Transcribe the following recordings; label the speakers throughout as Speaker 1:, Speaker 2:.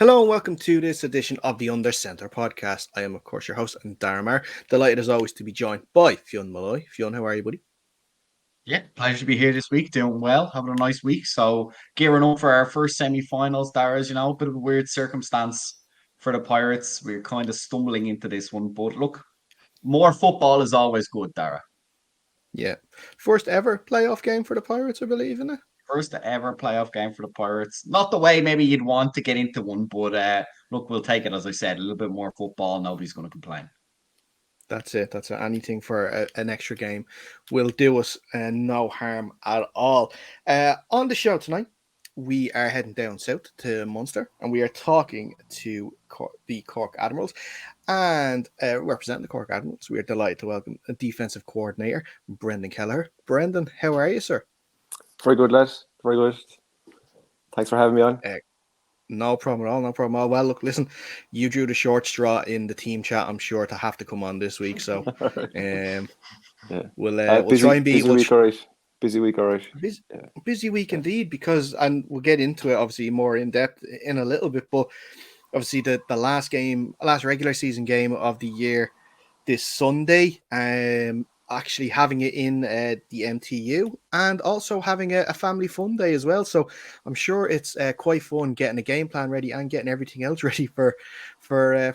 Speaker 1: Hello and welcome to this edition of the Under Centre podcast. I am, of course, your host, Daramar. Delighted as always to be joined by Fionn Malloy. Fionn, how are you, buddy?
Speaker 2: Yeah, pleasure to be here this week, doing well, having a nice week. So gearing up for our first semi-finals, Dara, a bit of a weird circumstance for the Pirates. We're kind of stumbling into this one, but look, more football is always good, Dara.
Speaker 1: Yeah. First ever playoff game for the Pirates, I believe, in it.
Speaker 2: First ever playoff game for the Pirates. Not the way maybe you'd want to get into one, but look, we'll take it, as I said, a little bit more football. Nobody's going to complain.
Speaker 1: That's it. That's it. Anything for an extra game will do us no harm at all. On the show tonight, we are heading down south to Munster and we are talking to the Cork Admirals. And representing the Cork Admirals, we are delighted to welcome a defensive coordinator, Brendan Kelleher. Brendan, how are you, sir?
Speaker 3: Very good, lad. Very good. Thanks for having me on.
Speaker 1: No problem at all. No problem at all. Well, look, listen, you drew the short straw in the team chat, I'm sure, to have to come on this week. So we'll try and be...
Speaker 3: Busy week, all right. Busy week, all right.
Speaker 1: Busy week indeed, because, and we'll get into it, obviously, more in depth in a little bit, but obviously the last regular season game of the year this Sunday, actually having it in the MTU and also having a family fun day as well. So I'm sure it's quite fun getting a game plan ready and getting everything else ready for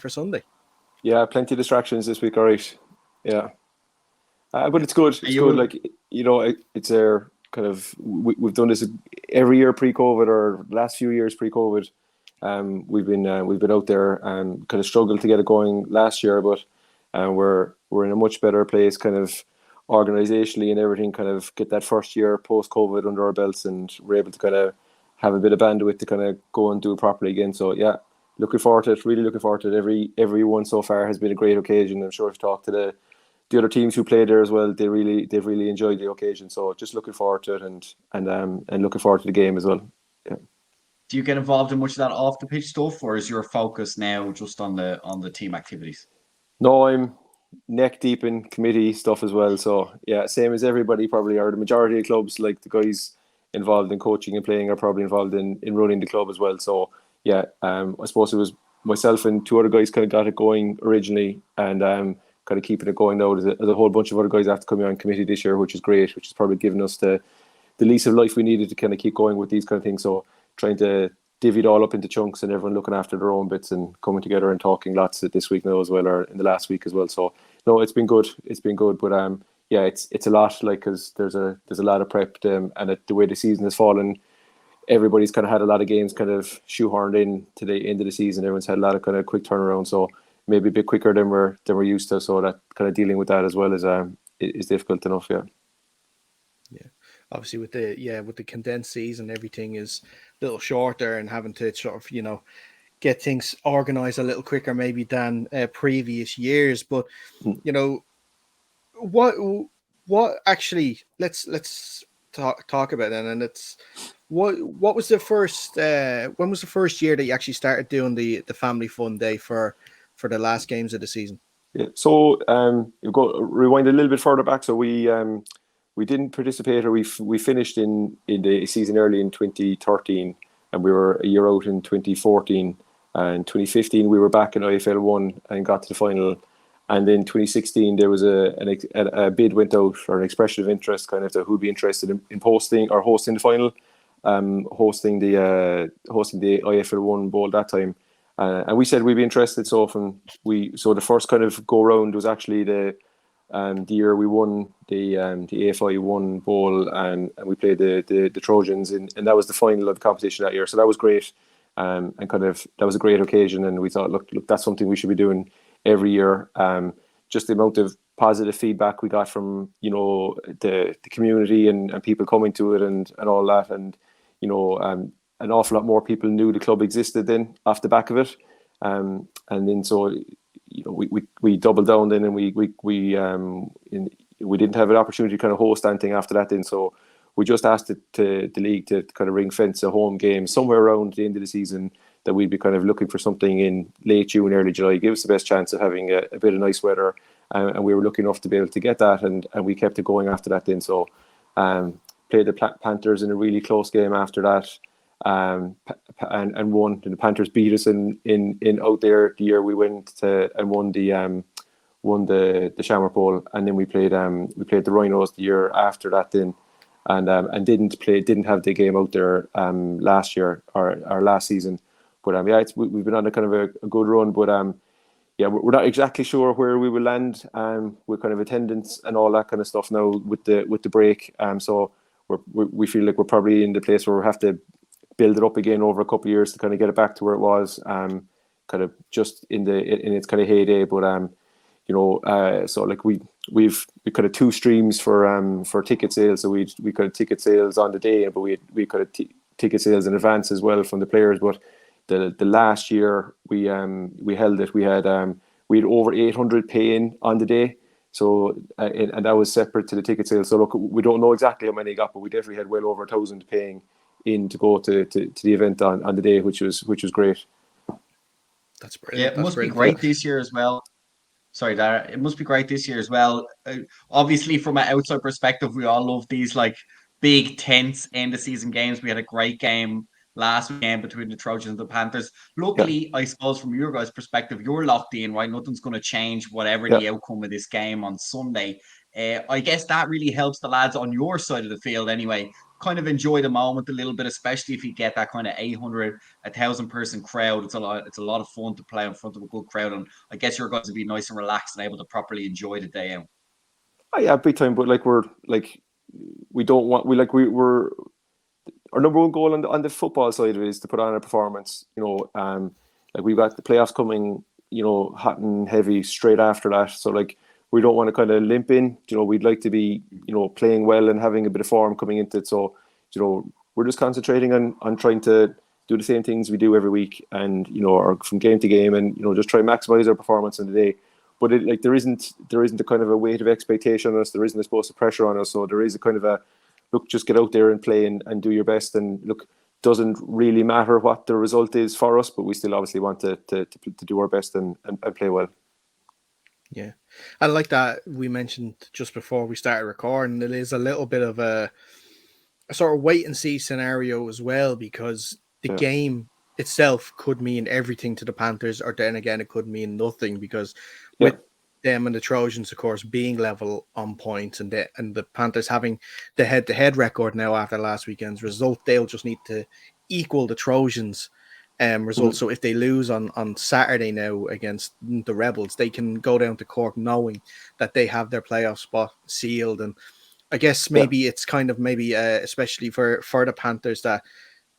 Speaker 1: Sunday.
Speaker 3: Yeah, plenty of distractions this week, all right. Yeah. But it's good. It's good. Like, it's our kind of, we've done this every year pre-COVID or last few years pre-COVID. We've been out there and kind of struggled to get it going last year, but we're in a much better place, kind of organizationally and everything. Kind of get that first year post COVID under our belts, and we're able to kind of have a bit of bandwidth to kind of go and do it properly again. So yeah, looking forward to it. Really looking forward to it. Every one so far has been a great occasion. I'm sure if you talk to the other teams who played there as well, they've really enjoyed the occasion. So just looking forward to it and looking forward to the game as well. Yeah.
Speaker 2: Do you get involved in much of that off the pitch stuff, or is your focus now just on the team activities?
Speaker 3: No, I'm neck deep in committee stuff as well. So yeah, same as everybody probably, or the majority of clubs, like the guys involved in coaching and playing are probably involved in running the club as well. So yeah, I suppose it was myself and two other guys kind of got it going originally, and kind of keeping it going now. There's a whole bunch of other guys have to come on committee this year, which is great, which is probably giving us the lease of life we needed to kind of keep going with these kind of things. So trying to divvy it all up into chunks and everyone looking after their own bits and coming together and talking lots this week now as well, or in the last week as well. So no, it's been good. But yeah, it's a lot, like, because there's a lot of prep, and the way the season has fallen, everybody's kind of had a lot of games kind of shoehorned in to the end of the season. Everyone's had a lot of kind of quick turnaround, so maybe a bit quicker than we're used to. So that kind of dealing with that as well is difficult enough. Yeah.
Speaker 1: Yeah. Obviously, with the condensed season, everything is a little shorter, and having to sort of get things organized a little quicker maybe than previous years. But what actually let's talk about it. And it's what was the first when was the first year that you actually started doing the family fun day for the last games of the season?
Speaker 3: Yeah. So you go rewind a little bit further back. So we didn't participate, or we finished in the season early in 2013, and we were a year out in 2014. And 2015 we were back in IFL 1 and got to the final. And then 2016 there was a bid went out, or an expression of interest, kind of, to who'd be interested in hosting the final, hosting the IFL 1 bowl that time. And we said we'd be interested. So the first kind of go round was actually the year we won the AFI 1 bowl, and we played the Trojans, and that was the final of the competition that year. So that was great, and kind of that was a great occasion. And we thought, look, that's something we should be doing every year. Just the amount of positive feedback we got from the community and people coming to it and all that, and an awful lot more people knew the club existed then off the back of it, and then so we doubled down then, and we didn't have an opportunity to kind of host anything after that then. So we just asked the league to kind of ring fence a home game somewhere around the end of the season, that we'd be kind of looking for something in late June, early July, give us the best chance of having a bit of nice weather. And we were lucky enough to be able to get that, and we kept it going after that then. So played the Panthers in a really close game after that. and won. And the Panthers beat us in out there the year we went to and won the Shamrock Bowl, and then we played the Rhinos the year after that then, and didn't have the game out there last year or last season. But we've been on a kind of a good run, but yeah, we're not exactly sure where we will land with kind of attendance and all that kind of stuff now with the break. So we feel like we're probably in the place where we have to build it up again over a couple of years to kind of get it back to where it was, kind of just in its kind of heyday. But so like we've kind of two streams for ticket sales. So we kind of ticket sales on the day, but we kind of ticket sales in advance as well from the players. But the last year we held it, we had over 800 pay in on the day. So and that was separate to the ticket sales. So look, we don't know exactly how many got, but we definitely had well over 1,000 paying in to go to the event on the day, which was great.
Speaker 1: That's brilliant.
Speaker 2: Yeah, it must be great this year as well. Sorry, Dara. It must be great this year as well. Obviously, from an outside perspective, we all love these like big, tense end of season games. We had a great game last weekend between the Trojans and the Panthers. Luckily, I suppose from your guys' perspective, you're locked in, right? Nothing's going to change whatever the outcome of this game on Sunday. I guess that really helps the lads on your side of the field anyway. Kind of enjoy the moment a little bit, especially if you get that kind of 800, 1,000 person crowd. It's a lot of fun to play in front of a good crowd, and I guess your guys will be nice and relaxed and able to properly enjoy the day out.
Speaker 3: Oh, yeah, big time. But like we're our number one goal on the football side of it is to put on a performance. Like we've got the playoffs coming, hot and heavy straight after that. So like we don't want to kind of limp in. We'd like to be, playing well and having a bit of form coming into it. So, we're just concentrating on trying to do the same things we do every week, and or from game to game, and just try and maximize our performance in the day. But there isn't a kind of a weight of expectation on us. There isn't, I suppose, a pressure on us. So there is a kind of a look, just get out there and play and do your best. And look, doesn't really matter what the result is for us, but we still obviously want to do our best and play well.
Speaker 1: Yeah, I like that we mentioned just before we started recording. It is a little bit of a sort of wait and see scenario as well, because the game itself could mean everything to the Panthers, or then again it could mean nothing, because with them and the Trojans, of course, being level on points, and the Panthers having the head-to-head record now after last weekend's result, they'll just need to equal the Trojans result. So if they lose on Saturday now against the Rebels, they can go down to Cork knowing that they have their playoff spot sealed. And I guess maybe it's kind of especially for the Panthers that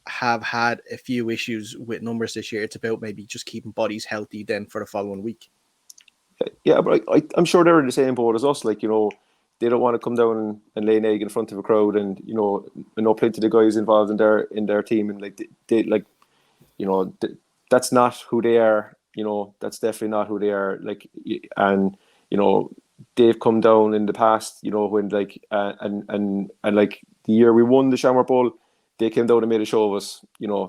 Speaker 1: have had a few issues with numbers this year, it's about maybe just keeping bodies healthy then for the following week.
Speaker 3: Yeah, but I'm sure they're in the same boat as us. Like, they don't want to come down and lay an egg in front of a crowd, and I know plenty of the guys involved in their team, and that's not who they are. That's definitely not who they are. Like, and they've come down in the past. When and like the year we won the Shamrock Bowl, they came down and made a show of us.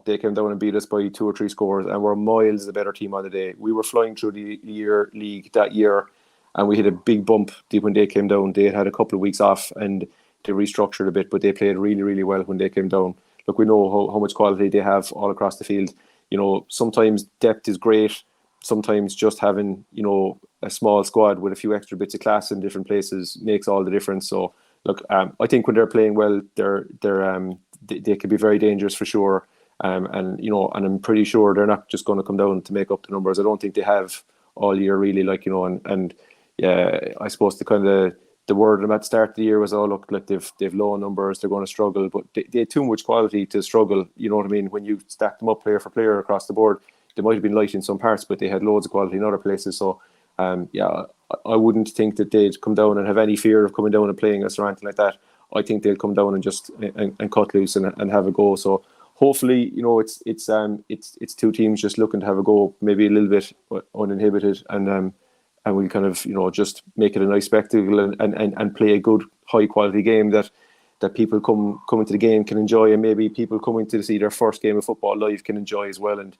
Speaker 3: They came down and beat us by 2 or 3 scores, and we're miles the better team on the day. We were flying through the league that year, and we hit a big bump when they came down. They had a couple of weeks off and they restructured a bit, but they played really, really well when they came down. Look, we know how much quality they have all across the field. Sometimes depth is great. Sometimes just having, a small squad with a few extra bits of class in different places makes all the difference. So, look, I think when they're playing well, they can be very dangerous for sure. And I'm pretty sure they're not just going to come down to make up the numbers. I don't think they have all year really, I suppose the word of them at the start of the year was, oh look, like they've low numbers, they're going to struggle, but they had too much quality to struggle. You know what I mean? When you stack them up player for player across the board, they might have been light in some parts, but they had loads of quality in other places. So I wouldn't think that they'd come down and have any fear of coming down and playing us or anything like that. I think they'll come down and just and cut loose and have a go. So hopefully, it's two teams just looking to have a go, maybe a little bit uninhibited, and we'll kind of just make it a nice spectacle and play a good high quality game that people come into the game can enjoy, and maybe people coming to see their first game of football live can enjoy as well, and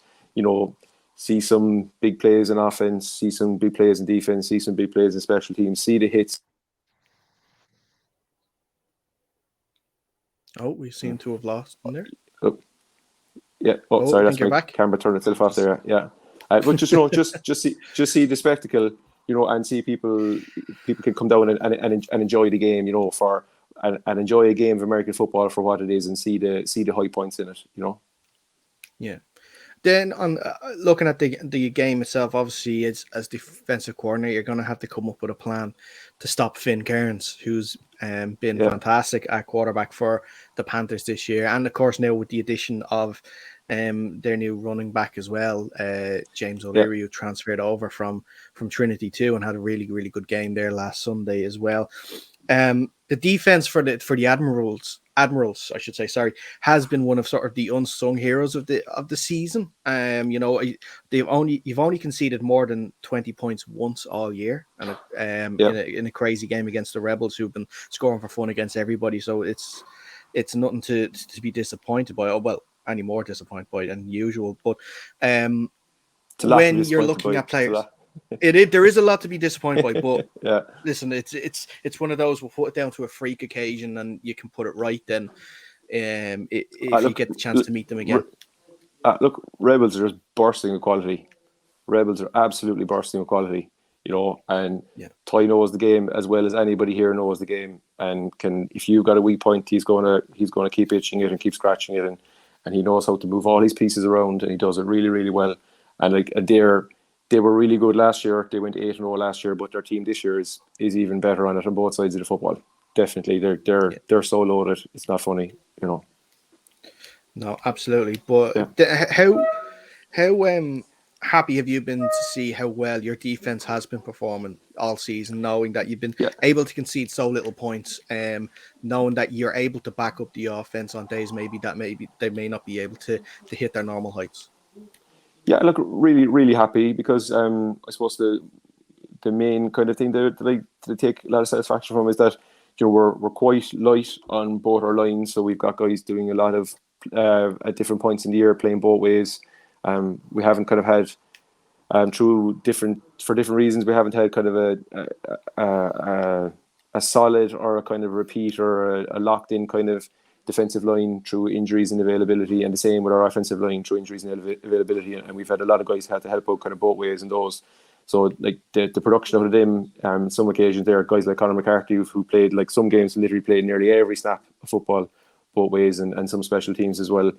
Speaker 3: see some big plays in offense, see some big plays in defense, see some big plays in special teams, see the hits.
Speaker 1: Oh, we seem to have lost in there.
Speaker 3: Oh. Yeah. Oh,
Speaker 1: I
Speaker 3: sorry,
Speaker 1: think
Speaker 3: that's
Speaker 1: you're
Speaker 3: my
Speaker 1: back.
Speaker 3: camera turned itself off there. Yeah. But just just see the spectacle, and see people can come down and enjoy the game, and enjoy a game of American football for what it is, and see the high points in it.
Speaker 1: Yeah. Then on looking at the game itself, obviously, as defensive coordinator, you're going to have to come up with a plan to stop Finn Kearns, who's been
Speaker 3: Yeah.
Speaker 1: fantastic at quarterback for the Panthers this year, and of course now with the addition of their new running back as well, James O'Leary, who transferred over from Trinity too, and had a really good game there last Sunday as well. The defense for the Admirals, I should say, sorry, has been one of sort of the unsung heroes of the season. You've only conceded more than 20 points once all year, and in a crazy game against the Rebels, who've been scoring for fun against everybody. So it's nothing to be disappointed by. Oh well, any more disappointed by than usual. But when you're looking at players, there is a lot to be disappointed by. But
Speaker 3: yeah.
Speaker 1: Listen, it's one of those, we'll put it down to a freak occasion and you can put it right then, if you get the chance to meet them again.
Speaker 3: Look, Rebels are just bursting with quality. Rebels are absolutely bursting with quality, and Ty knows the game as well as anybody here knows the game, and if you've got a weak point, he's gonna keep itching it and keep scratching it, and he knows how to move all his pieces around, and he does it really, really well. And they were really good last year. They went 8-0 last year, but their team this year is even better on it on both sides of the football. Definitely, they're so loaded. It's not funny,
Speaker 1: No, absolutely. But how happy have you been to see how well your defense has been performing all season, knowing that you've been able to concede so little points, knowing that you're able to back up the offense on days maybe they may not be able to hit their normal heights?
Speaker 3: Yeah, look, really, really happy because I suppose the main kind of thing that I take a lot of satisfaction from is that we're quite light on both our lines, so we've got guys doing a lot of at different points in the year playing both ways. We haven't kind of had for different reasons, we haven't had kind of a solid or a kind of repeat or a locked in kind of defensive line through injuries and availability, and the same with our offensive line through injuries and availability. And we've had a lot of guys had to help out kind of both ways in those. So like the production of them, some occasions there, guys like Conor McCarthy who played like some games literally played nearly every snap of football both ways, and some special teams as well.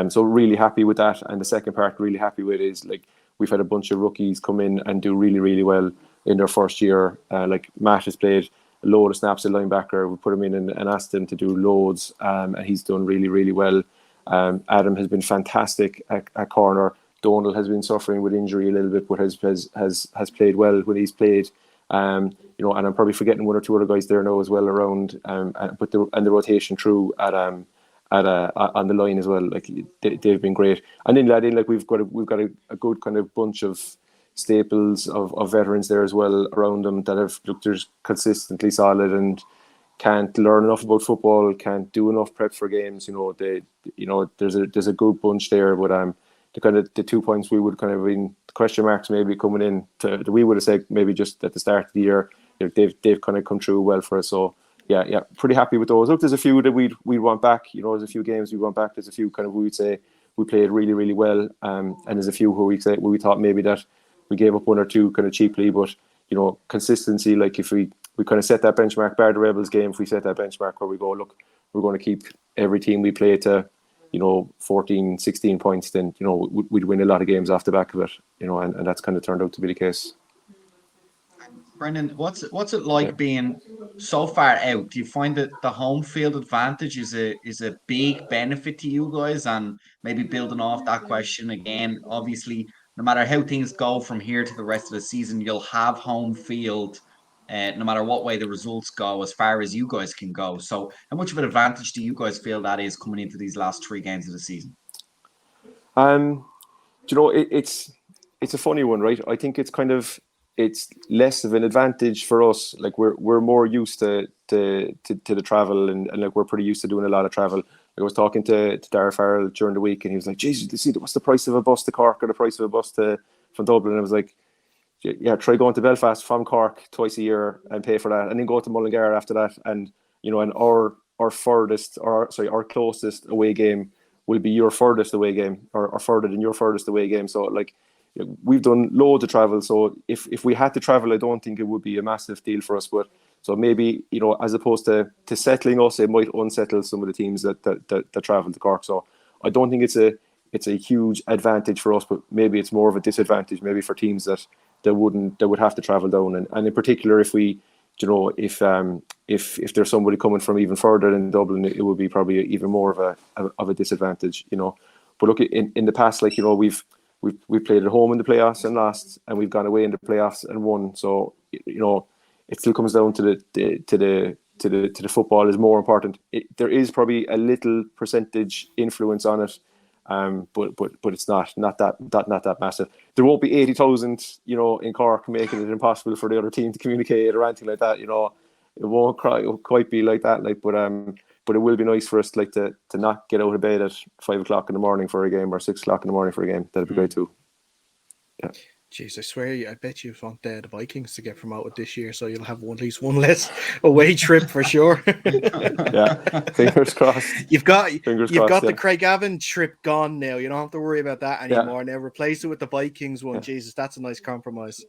Speaker 3: So really happy with that. And the second part really happy with is like we've had a bunch of rookies come in and do really, really well in their first year. Like Matt has played a load of snaps at linebacker. We put him in and asked him to do loads, and he's done really, really well. Adam has been fantastic at corner. Donald has been suffering with injury a little bit, but has played well when he's played. And I'm probably forgetting one or two other guys there now as well around. But the rotation through on the line as well, like they've been great. And then like we've got a good kind of bunch of staples of veterans there as well around them that have looked just consistently solid and can't learn enough about football, can't do enough prep for games. There's a good bunch there, but the 2 points we would kind of been question marks maybe coming in to we would have said maybe just at the start of the year, they've kind of come through well for us. So yeah, pretty happy with those. Look, there's a few that we'd want back. There's a few games we want back. There's a few kind of we would say we played really, really well, and there's a few where we thought maybe that we gave up one or two kind of cheaply, but consistency. Like if we kind of set that benchmark, bar the Rebels game, if we set that benchmark where we go, look, we're going to keep every team we play to 14, 16 points, then we'd win a lot of games off the back of it, and that's kind of turned out to be the case.
Speaker 2: Brendan, what's it like being so far out? Do you find that the home field advantage is a big benefit to you guys? And maybe building off that question again, obviously, no matter how things go from here to the rest of the season, you'll have home field, no matter what way the results go, as far as you guys can go. So how much of an advantage do you guys feel that is coming into these last 3 games of the season?
Speaker 3: It's a funny one, right? I think it's less of an advantage for us. Like we're more used to the travel, and like we're pretty used to doing a lot of travel. I was talking to Darragh Farrell during the week, and he was like, "Jesus, what's the price of a bus to Cork or the price of a bus from Dublin?" And I was like, "Yeah, try going to Belfast from Cork twice a year and pay for that, and then go to Mullingar after that." And and our closest away game will be your furthest away game, or further than your furthest away game. So like, we've done loads of travel. So if we had to travel, I don't think it would be a massive deal for us. But so maybe, as opposed to settling us, it might unsettle some of the teams that travel to Cork. So I don't think it's a huge advantage for us, but maybe it's more of a disadvantage maybe for teams that would have to travel down. And in particular, if we, if there's somebody coming from even further than Dublin, it would be probably even more of a disadvantage. But look, in the past, like, we've played at home in the playoffs and lost, and we've gone away in the playoffs and won. So it still comes down to the football is more important. There is probably a little percentage influence on it, but it's not that massive. There won't be 80,000, in Cork, making it impossible for the other team to communicate or anything like that. It won't quite be like that. Like, but it will be nice for us, like, to not get out of bed at 5 o'clock in the morning for a game, or 6 o'clock in the morning for a game. That'd be great too. Yeah.
Speaker 1: Jeez, I swear, I bet you want the Vikings to get promoted this year, so you'll have at least one less away trip for sure.
Speaker 3: Yeah, fingers crossed.
Speaker 1: You've got
Speaker 3: yeah.
Speaker 1: the Craigavon trip gone now. You don't have to worry about that anymore. Now replace it with the Vikings one. Yeah. Jesus, that's a nice compromise.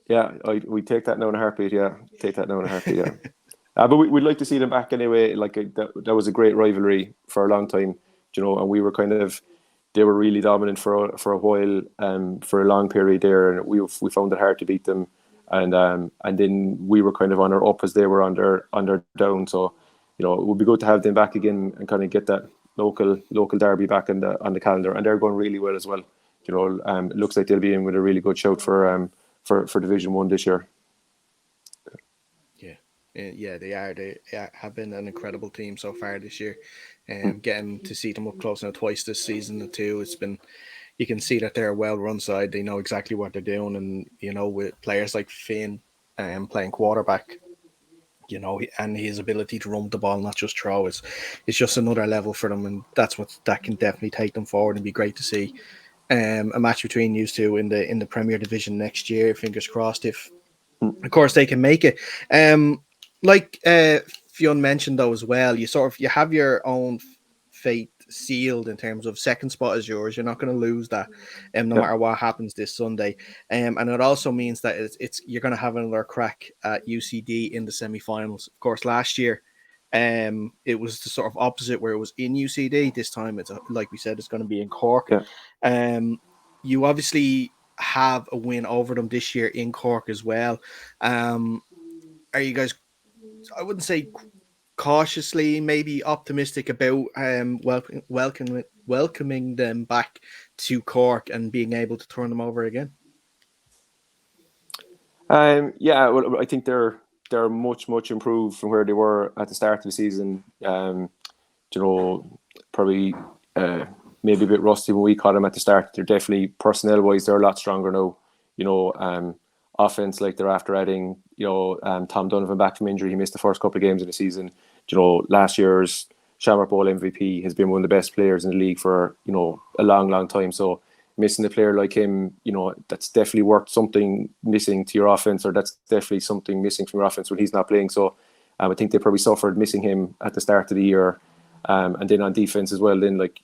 Speaker 3: Yeah, we take that now in a heartbeat. Yeah, Yeah. But we'd like to see them back anyway. Like, that was a great rivalry for a long time, and we were they were really dominant for a while, for a long period there, and we found it hard to beat them, and then we were kind of on our up as they were on their down. So, it would be good to have them back again and kind of get that local derby back on the calendar, and they're going really well as well. It looks like they'll be in with a really good shout for Division 1 this year.
Speaker 1: Yeah, they are. They have been an incredible team so far this year. Getting to see them up close now twice this season too. You can see that they're a well-run side. They know exactly what they're doing, and with players like Finn playing quarterback, and his ability to run the ball, not just throw, it's just another level for them, and that can definitely take them forward, and be great to see a match between you two in the Premier Division next year. Fingers crossed, if of course they can make it. Like Fionn mentioned though as well, you have your own fate sealed in terms of second spot is yours. You're not going to lose that, no matter what happens this Sunday. And it also means that you're going to have another crack at UCD in the semi-finals. Of course, last year, it was the sort of opposite, where it was in UCD. This time, like we said, it's going to be in Cork. Yeah. You obviously have a win over them this year in Cork as well. Are you guys, I wouldn't say cautiously, maybe optimistic about welcoming them back to Cork and being able to turn them over again?
Speaker 3: Yeah, well, I think they're much improved from where they were at the start of the season. Probably maybe a bit rusty when we caught them at the start. They're definitely, personnel wise, they're a lot stronger now. Offense, like, they're after adding, Tom Donovan back from injury. He missed the first couple of games of the season. Last year's Shamrock Bowl MVP has been one of the best players in the league for, a long time. So missing a player like him, that's definitely worth something missing to your offense, or that's definitely something missing from your offense when he's not playing. So I think they probably suffered missing him at the start of the year. And then on defense as well, then, like,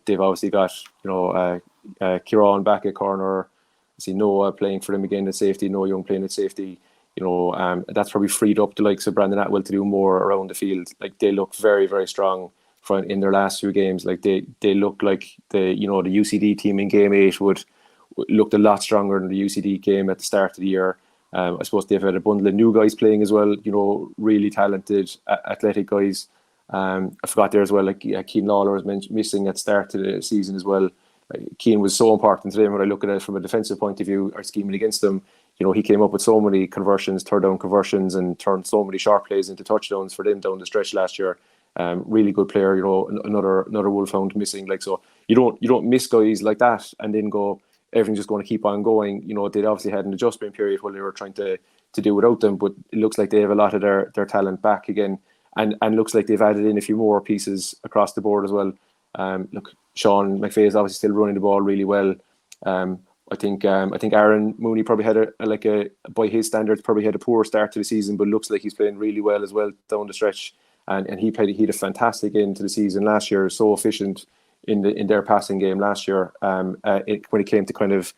Speaker 3: they've obviously got, Kieran back at corner. I see Noah playing for them again at safety, Noah Young playing at safety. That's probably freed up the likes of Brandon Atwell to do more around the field. Like, they look very, very strong in their last few games. Like, they look like the UCD team in game 8 looked a lot stronger than the UCD game at the start of the year. I suppose they've had a bundle of new guys playing as well, really talented, athletic guys. I forgot there as well, like, Keane Lawler was missing at the start of the season as well. Keane was so important to them when I look at it from a defensive point of view, or scheming against them. He came up with so many conversions, third down conversions, and turned so many sharp plays into touchdowns for them down the stretch last year. Really good player, another Wolfhound missing. Like, so you don't miss guys like that and then go, everything's just going to keep on going. They'd obviously had an adjustment period while they were trying to do without them, but it looks like they have a lot of their talent back again, and looks like they've added in a few more pieces across the board as well. Look, Sean McVay is obviously still running the ball really well. I think Aaron Mooney probably had by his standards, probably had a poor start to the season, but looks like he's playing really well as well down the stretch. And he had a fantastic end to the season last year. So efficient, in their passing game last year. When it came to kind of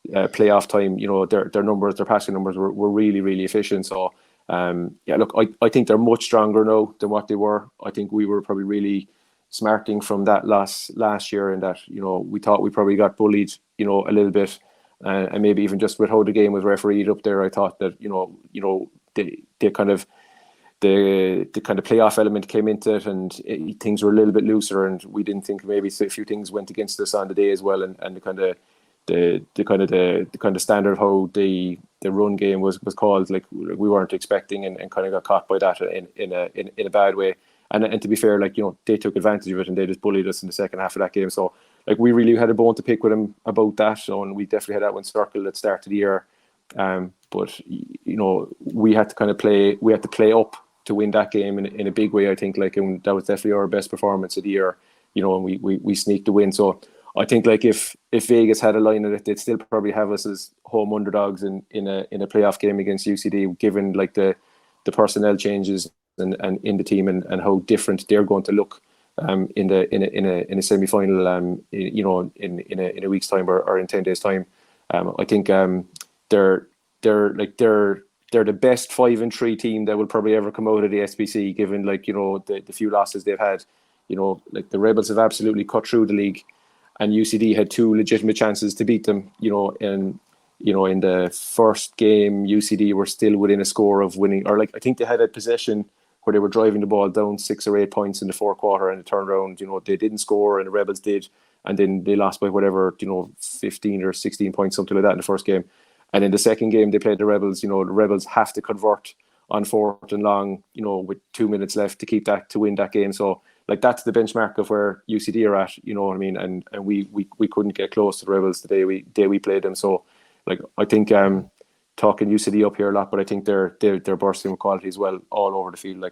Speaker 3: playoff time, their passing numbers were really, really efficient. So look, I think they're much stronger now than what they were. I think we were probably really smarting from that loss last year, and that we thought we probably got bullied a little bit, and maybe even just with how the game was refereed up there, I thought that they kind of the kind of playoff element came into it, and things were a little bit looser, and we didn't think maybe a few things went against us on the day as well, and the kind of standard of how the run game was called, like we weren't expecting, and kind of got caught by that in a bad way. And to be fair, they took advantage of it, and they just bullied us in the second half of that game. So we really had a bone to pick with them about that. So, and we definitely had that one circled at the start of the year. But we had to kind of play up to win that game in a big way, I think. And that was definitely our best performance of the year. And we sneaked the win. So I think if Vegas had a line in it, they'd still probably have us as home underdogs in a playoff game against UCD, given the personnel changes and in the team, and how different they're going to look in a semi-final in a week's time or in 10 days time. I think they're the best 5-3 team that will probably ever come out of the SBC, given the few losses they've had. The Rebels have absolutely cut through the league, and UCD had 2 legitimate chances to beat them. In the first game, UCD were still within a score of winning, or I think they had a possession where they were driving the ball down 6 or 8 points in the fourth quarter, and it turned around. They didn't score, and the Rebels did, and then they lost by whatever, 15 or 16 points, something like that in the first game. And in the second game, they played the Rebels. The Rebels have to convert on 4th and long, with 2 minutes left to win that game. So that's the benchmark of where UCD are at. You know what I mean? And we couldn't get close to the Rebels the day we played them. So I think talking UCD up here a lot, but I think they're bursting with quality as well all over the field.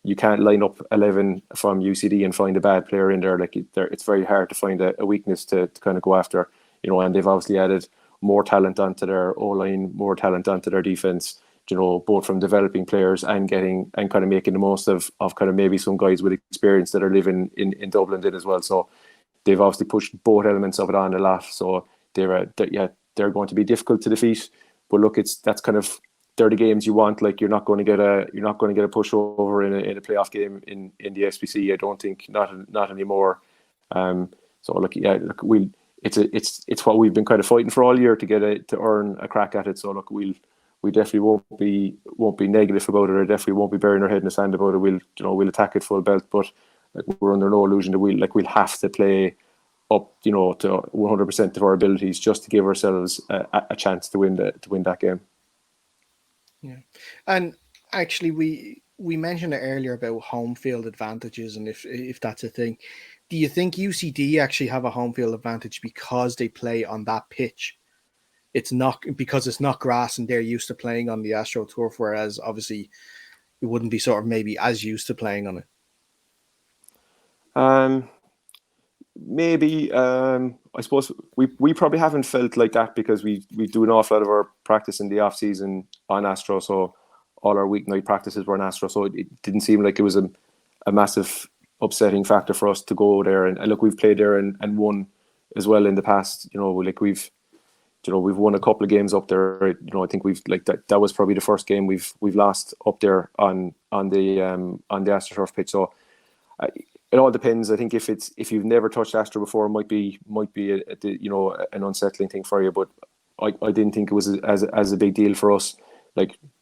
Speaker 3: You can't line up 11 from UCD and find a bad player in there. It's very hard to find a weakness to kind of go after. And they've obviously added more talent onto their O-line, more talent onto their defense, both from developing players and kind of making the most of kind of maybe some guys with experience that are living in Dublin did as well. So they've obviously pushed both elements of it on a lot. So they're going to be difficult to defeat. But look, that's kind of, they're the games you want. You're not going to get a pushover in a playoff game in the SBC. I don't think, not anymore. It's what we've been kind of fighting for all year to earn a crack at it. So look, we definitely won't be negative about it, or definitely won't be burying our head in the sand about it. We'll attack it full belt, but we're under no illusion that we'll have to play up to 100% of our abilities just to give ourselves a chance to win that game.
Speaker 1: Yeah, and actually we mentioned it earlier about home field advantages, and if that's a thing. Do you think UCD actually have a home field advantage because they play on that pitch? It's not because it's not grass and they're used to playing on the AstroTurf, whereas obviously it wouldn't be sort of maybe as used to playing on it.
Speaker 3: Maybe I suppose we probably haven't felt like that because we do an awful lot of our practice in the off season on Astro, so all our weeknight practices were on Astro, so it didn't seem like it was a massive upsetting factor for us to go there. And look, we've played there and won as well in the past. We've won a couple of games up there. I think we've that was probably the first game we've lost up there on the AstroTurf pitch. So it all depends. I think if you've never touched Astro before, it might be an unsettling thing for you. But I didn't think it was as a big deal for us.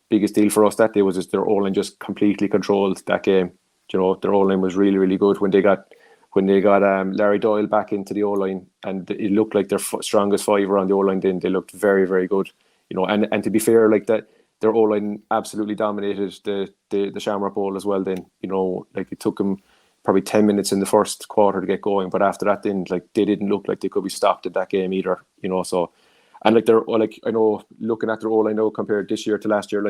Speaker 3: Biggest deal for us that day was just their O-line just completely controlled that game. Their O-line was really, really good when they got Larry Doyle back into the O-line, and it looked like their strongest fiver on the O-line. Then they looked very, very good. And to be fair, that their O-line absolutely dominated the Shamrock Bowl as well. Then it took them probably 10 minutes in the first quarter to get going, but after that, then they didn't look like they could be stopped in that game either. So, and I know looking at their O-line now compared this year to last year,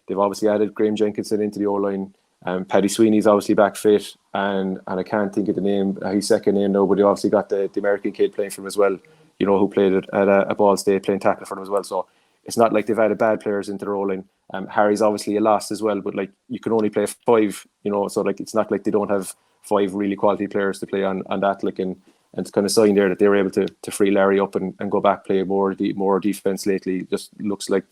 Speaker 3: they've obviously added Graham Jenkinson into the O-line. Paddy Sweeney's obviously back fit, and I can't think of the name, his second name now, but they obviously got the American kid playing for him as well, who played at a Ball State playing tackle for them as well. So it's not like they've added bad players into their O-line. Harry's obviously a loss as well, but you can only play 5, so it's not like they don't have 5 really quality players to play on that, like, and it's kind of sign there that they were able to free Larry up and go back, play more defense lately. Just looks like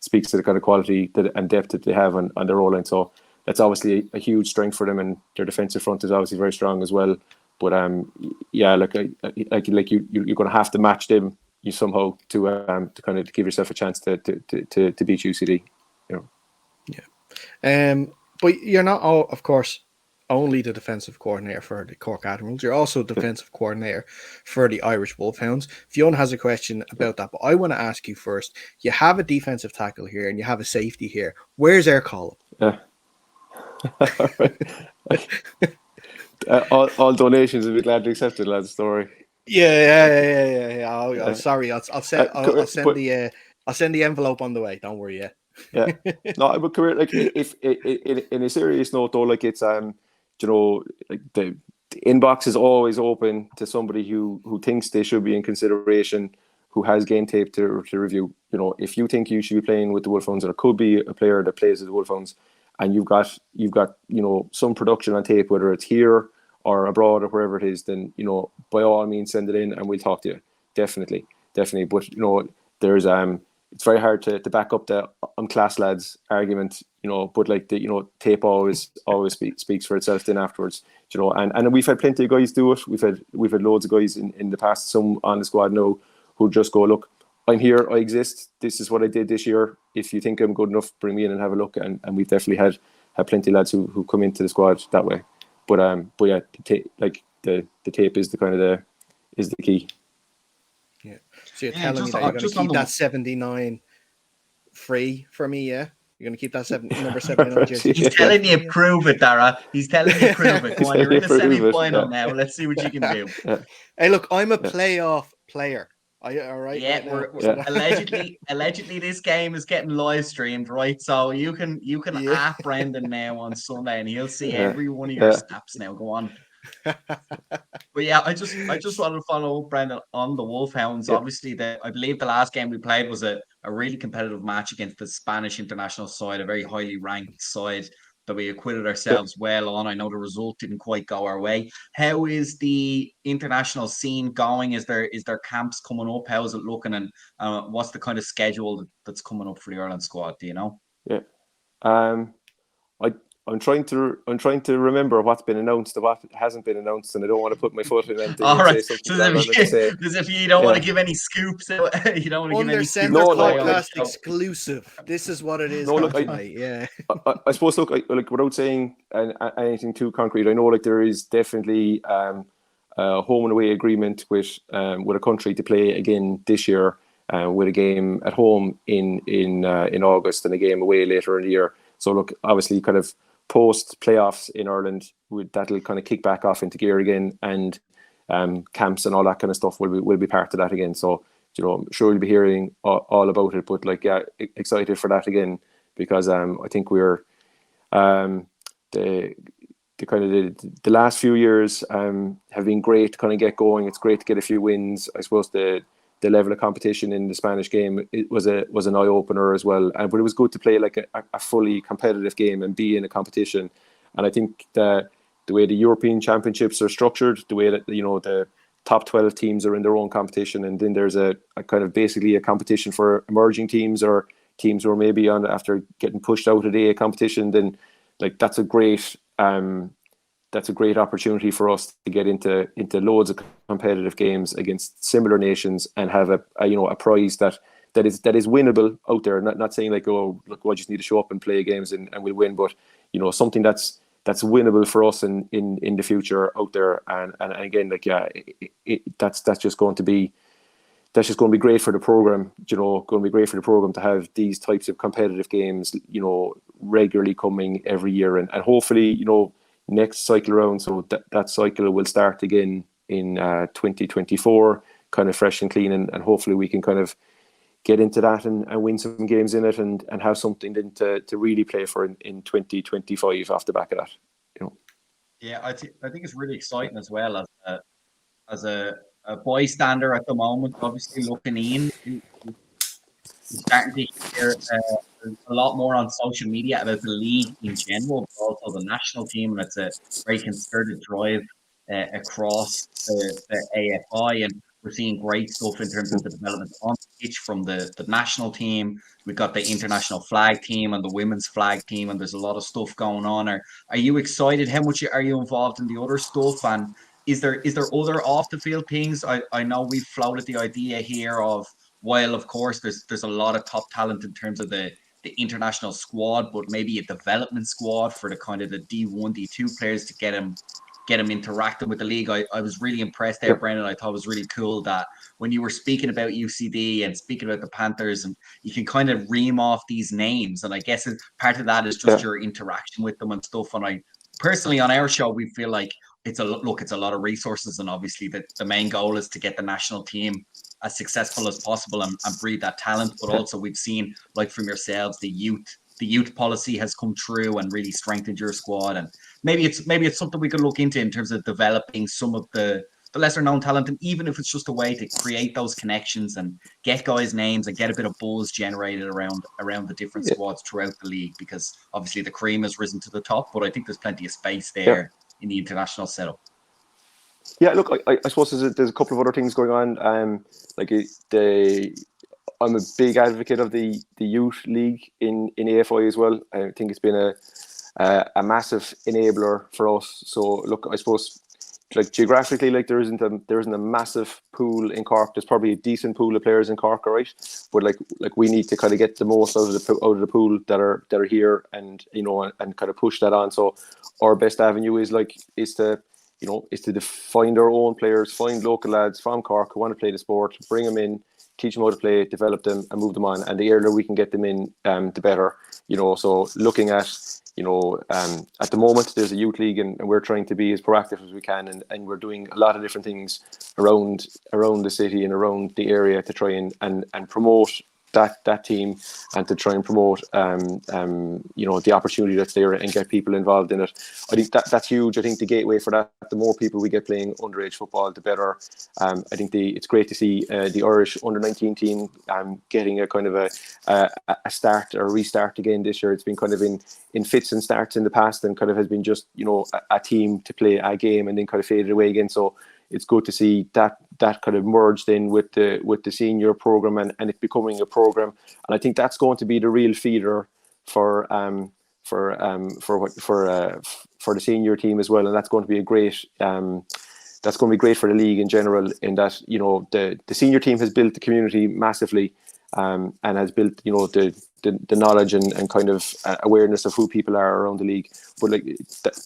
Speaker 3: speaks to the kind of quality and depth that they have on their roll line. So that's obviously a huge strength for them, and their defensive front is obviously very strong as well. But yeah, like you're going to have to match them somehow to kind of give yourself a chance to beat UCD.
Speaker 1: Yeah. But you're not, of course, only the defensive coordinator for the Cork Admirals. You're also defensive coordinator for the Irish Wolfhounds. Fiona has a question about that, but I want to ask you first. You have a defensive tackle here and you have a safety here. Where's Air Column?
Speaker 3: Yeah. all donations will be gladly accepted, lads. Story.
Speaker 1: Yeah. I'm sorry. I'll send the envelope on the way. Don't worry.
Speaker 3: Yeah. No, but career, like, if in a serious note though, like, it's like the inbox is always open to somebody who thinks they should be in consideration, who has game tape to review. If you think you should be playing with the Wolfhounds, or could be a player that plays with the Wolfhounds, and you've got some production on tape, whether it's here or abroad or wherever it is, then by all means send it in and we'll talk to you. Definitely. But there's it's very hard to back up the class lads argument, but like the tape always speaks for itself then afterwards, and we've had plenty of guys do it. We've had loads of guys in the past, some on the squad now, who just go, look, I'm here, I exist, this is what I did this year, if you think I'm good enough, bring me in and have a look. And we've definitely had plenty of lads who come into the squad that way. But yeah, the tape is the kind of is the key.
Speaker 1: Yeah. So you're telling me that you're going to keep that 79 free for me, yeah? You're going to keep that number 79 jersey?
Speaker 2: He's telling you prove it, Dara. He's telling you prove it. Come on, you're in the semi-final now. Let's see what you can do.
Speaker 3: Yeah.
Speaker 1: Hey, look, I'm a playoff player. All right?
Speaker 2: Yeah, allegedly this game is getting live streamed, right? So you can at Brendan now on Sunday, and he'll see every one of your snaps now. Go on. But yeah, I just wanted to follow up, Brendan, on the Wolfhounds.
Speaker 3: Yeah.
Speaker 2: Obviously, I believe the last game we played was a really competitive match against the Spanish international side, a very highly ranked side that we acquitted ourselves well on. I know the result didn't quite go our way. How is the international scene going? Is there camps coming up? How is it looking? And what's the kind of schedule that's coming up for the Ireland squad? Do you know?
Speaker 3: Yeah. I'm trying to remember what's been announced and what hasn't been announced, and I don't want to put my foot in anything.
Speaker 2: All right.
Speaker 3: Say something
Speaker 2: As if you don't want to give any scoops. You don't want to give any scoops.
Speaker 1: No, podcast exclusive. This is what it is.
Speaker 3: No, look, I suppose, look, without saying anything too concrete, I know like there is definitely a home and away agreement with a country to play again this year, with a game at home in August and a game away later in the year. So look, obviously, kind of post playoffs in Ireland, that'll kind of kick back off into gear again, and camps and all that kind of stuff will be part of that again. So I'm sure you'll be hearing all about it. But like, yeah, excited for that again, because I think we're the last few years have been great to kind of get going. It's great to get a few wins. I suppose the level of competition in the Spanish game, it was an eye opener as well. But it was good to play like a fully competitive game and be in a competition. And I think the way the European Championships are structured, the way that the top 12 teams are in their own competition, and then there's a kind of basically a competition for emerging teams or teams who are maybe on after getting pushed out of the A competition. Then like that's a great opportunity for us to get into loads of competitive games against similar nations and have a prize that is winnable out there. Not saying like, oh, look, I just need to show up and play games and we'll win, but something that's winnable for us in the future out there. And again, like, yeah, that's just going to be great for the program. Going to be great for the program to have these types of competitive games, regularly coming every year, and hopefully, next cycle around, so that cycle will start again in 2024, kind of fresh and clean, and hopefully we can kind of get into that and win some games in it and have something then to really play for in 2025 off the back of that.
Speaker 2: Yeah, I think it's really exciting as well as a bystander at the moment. Obviously, looking in, starting to hear there's a lot more on social media about the league in general, but also the national team, and it's a very concerted drive across the AFI, and we're seeing great stuff in terms of the development on the pitch from the national team. We've got the international flag team and the women's flag team, and there's a lot of stuff going on. Are you excited? How much are you involved in the other stuff? And is there other off the field things? I know we've floated the idea here of, while of course there's a lot of top talent in terms of the international squad, but maybe a development squad for the kind of the D1, D2 players to get them interacting with the league. I was really impressed there, Brendan. I thought it was really cool that when you were speaking about UCD and speaking about the Panthers, and you can kind of ream off these names, and I guess part of that is just your interaction with them and stuff. And I personally, on our show, we feel like it's a lot of resources, and obviously the main goal is to get the national team as successful as possible and breed that talent. But also we've seen, like from yourselves, the youth policy has come through and really strengthened your squad. And maybe it's something we could look into in terms of developing some of the lesser known talent, and even if it's just a way to create those connections and get guys' names and get a bit of buzz generated around the different squads throughout the league, because obviously the cream has risen to the top, but I think there's plenty of space there in the international setup.
Speaker 3: Yeah, look, I suppose there's a couple of other things going on. I'm a big advocate of the youth league in AFI as well. I think it's been a massive enabler for us. So look, I suppose, like, geographically, like, there isn't a massive pool in Cork. There's probably a decent pool of players in Cork, all right? But like we need to kind of get the most out of the pool that are here, and and kind of push that on. So our best avenue is to find our own players, find local lads from Cork who want to play the sport, bring them in, teach them how to play, develop them, and move them on. And the earlier we can get them in, the better. So looking at, at the moment, there's a youth league, and we're trying to be as proactive as we can, and we're doing a lot of different things around the city and around the area to try and promote that team, and to try and promote the opportunity that's there and get people involved in it. I think that's huge. I think the gateway for that, the more people we get playing underage football, the better. I think it's great to see the Irish under-19 team getting a kind of a start or restart again this year. It's been kind of in fits and starts in the past, and kind of has been just a team to play a game and then kind of faded away again. So it's good to see that kind of merged in with the senior program, and it becoming a program. And I think that's going to be the real feeder for the senior team as well. And that's going to be that's going to be great for the league in general, in that the senior team has built the community massively, and has built the knowledge and kind of awareness of who people are around the league. But like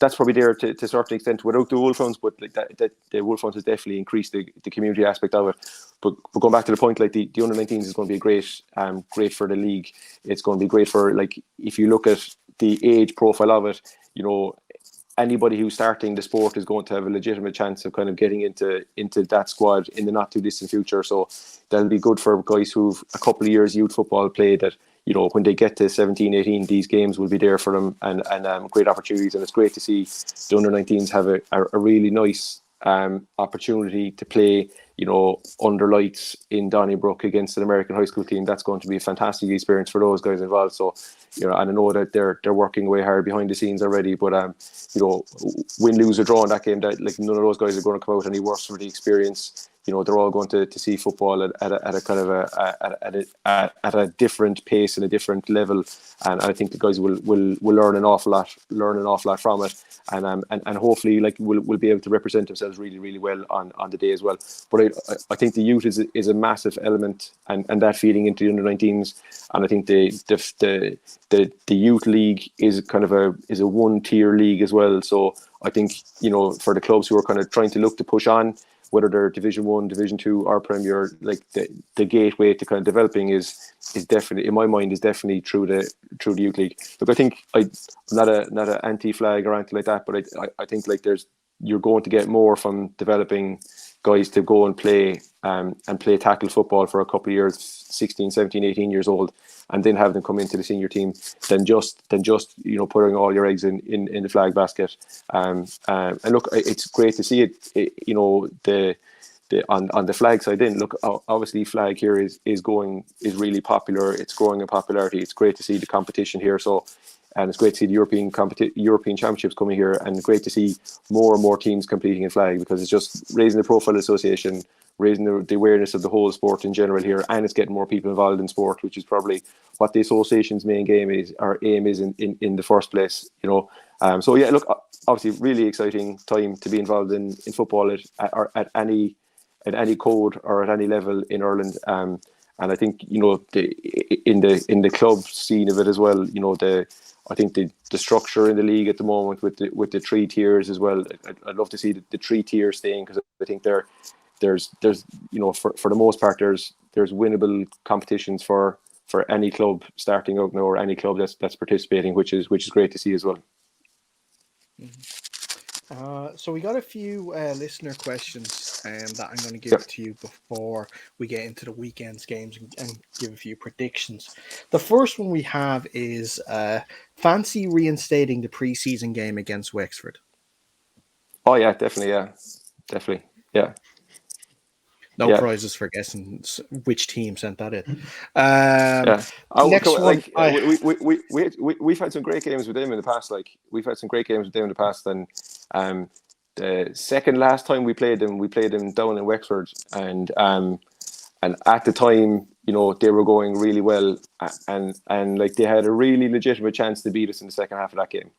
Speaker 3: that's probably there to a certain extent without the Wolfhounds, but like that the Wolfhounds has definitely increased the community aspect of it. But going back to the point, like the under-19s is going to be great for the league. It's going to be great for, like, if you look at the age profile of it, anybody who's starting the sport is going to have a legitimate chance of kind of getting into that squad in the not too distant future. So that'll be good for guys who've a couple of years youth football played, that when they get to 17, 18, these games will be there for them, and great opportunities. And it's great to see the under-19s have a really nice opportunity to play under lights in Donnybrook against an American high school team. That's going to be a fantastic experience for those guys involved. So and I know that they're working way hard behind the scenes already, but win, lose or draw in that game, that like none of those guys are going to come out any worse for the experience. They're all going to see football at a kind of at a different pace and a different level, and I think the guys will learn an awful lot from it, and hopefully will be able to represent themselves really, really well on the day as well. But I think the youth is a massive element, and that feeding into the under-19s, and I think the youth league is kind of a 1-tier league as well. So I think for the clubs who are kind of trying to look to push on, whether they're Division 1, Division 2 or Premier, like the gateway to kind of developing is definitely, in my mind, is definitely through the youth league. Look, I think I'm not an anti-flag or anything like that, but I think like you're going to get more from developing guys to go and play tackle football for a couple of years, 16, 17, 18 years old, and then have them come into the senior team than just putting all your eggs in the flag basket. And look, it's great to see it. The on the flag side, then look, obviously flag here is really popular. It's growing in popularity. It's great to see the competition here. So, and it's great to see the European Championships coming here, and great to see more and more teams competing in flag, because it's just raising the profile of the association, raising the awareness of the whole sport in general here, and it's getting more people involved in sport, which is probably what the association's main aim is in the first place. So yeah, look, obviously really exciting time to be involved in football at any code or at any level in Ireland. And I think in the club scene of it as well. I think the structure in the league at the moment with the three tiers as well. I'd love to see the three tiers staying, because I think there's for the most part there's winnable competitions for any club starting out now, or any club that's participating, which is great to see as well.
Speaker 1: So we got a few listener questions that I'm going to give to you before we get into the weekend's games and give a few predictions. The first one we have is fancy reinstating the preseason game against Wexford.
Speaker 3: Oh yeah, definitely, yeah.
Speaker 1: No prizes for guessing which team sent that in.
Speaker 3: Next
Speaker 1: one,
Speaker 3: we've had some great games with them in the past. And the second last time we played them down in Wexford, and at the time, they were going really well, and like they had a really legitimate chance to beat us in the second half of that game.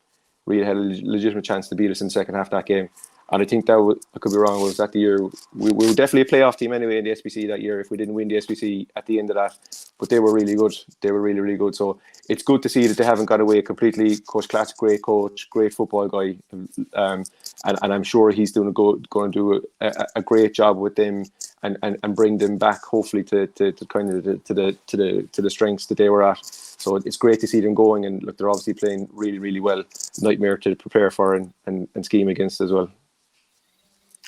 Speaker 3: Really had a legitimate chance to beat us in the second half of that game. And I think I could be wrong, was that the year we were definitely a playoff team anyway in the SBC that year, if we didn't win the SBC at the end of that. But they were really good. They were really, really good. So it's good to see that they haven't got away completely. Coach Klatt's great coach, great football guy. And I'm sure he's going to do a great job with them and bring them back, hopefully to kind of to the strengths that they were at. So it's great to see them going, and look, they're obviously playing really, really well. Nightmare to prepare for and scheme against as well.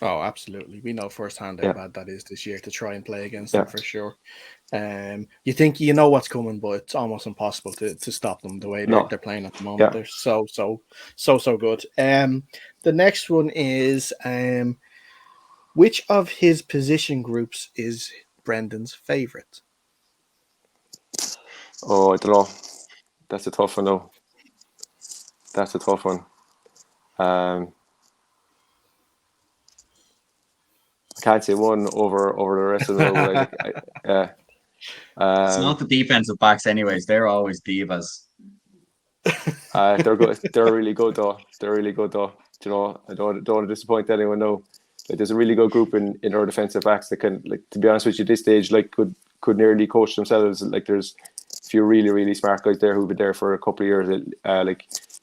Speaker 1: Oh, absolutely. We know firsthand how bad that is this year to try and play against them, for sure. You think you know what's coming, but it's almost impossible to stop them the way they're playing at the moment. They're so good. The next one is which of his position groups is Brendan's favourite?
Speaker 3: Oh, I don't know. That's a tough one, though. That's a tough one. I can't say one over the rest of them.
Speaker 2: It's not the defensive backs, anyways. They're always divas.
Speaker 3: They're good. They're really good, though. I don't want to disappoint anyone. No, there's a really good group in our defensive backs that can, to be honest with you, at this stage, could nearly coach themselves. There's a few really, really smart guys there who've been there for a couple of years.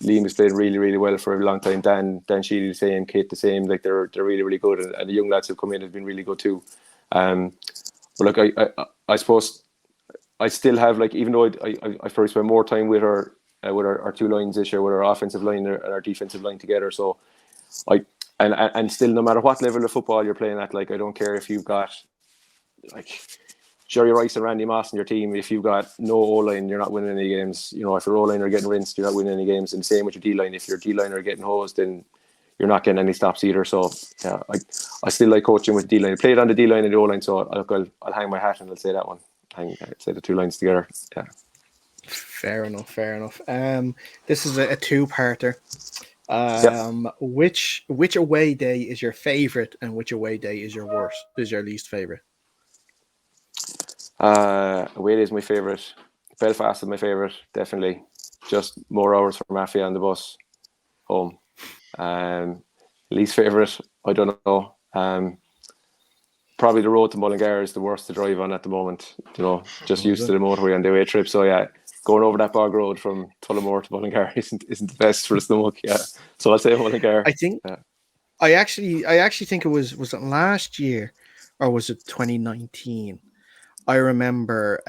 Speaker 3: Liam has played really, really well for a long time. Dan Sheedy the same, Kate the same. They're really, really good, and the young lads who've come in have been really good too. But I suppose I still have, even though I probably spent more time with our two lines this year, with our offensive line and our defensive line together. So and still, no matter what level of football you're playing at, I don't care if you've got Jerry Rice and Randy Moss in your team. If you've got no O-line, you're not winning any games. If your O-line are getting rinsed, you're not winning any games. And same with your D-line. If your D-line are getting hosed, then you're not getting any stops either. So yeah, I still like coaching with D-line. I played on the D-line and the O-line, so I'll hang my hat and I'll say that one. I'd say the two lines together. Yeah.
Speaker 1: Fair enough. This is a two-parter. Which away day is your favourite, and which away day is your worst? Is your least favourite?
Speaker 3: Away day is my favourite. Belfast is my favourite, definitely. Just more hours for Mafia on the bus home. Least favourite, I don't know. Probably the road to Mullingar is the worst to drive on at the moment. Just used to the motorway on the way trip. So yeah, going over that bog road from Tullamore to Mullingar isn't the best for the stomach. Yeah, so I'll say Mullingar.
Speaker 1: I think. Yeah. I actually think it was it last year, or was it 2019? I remember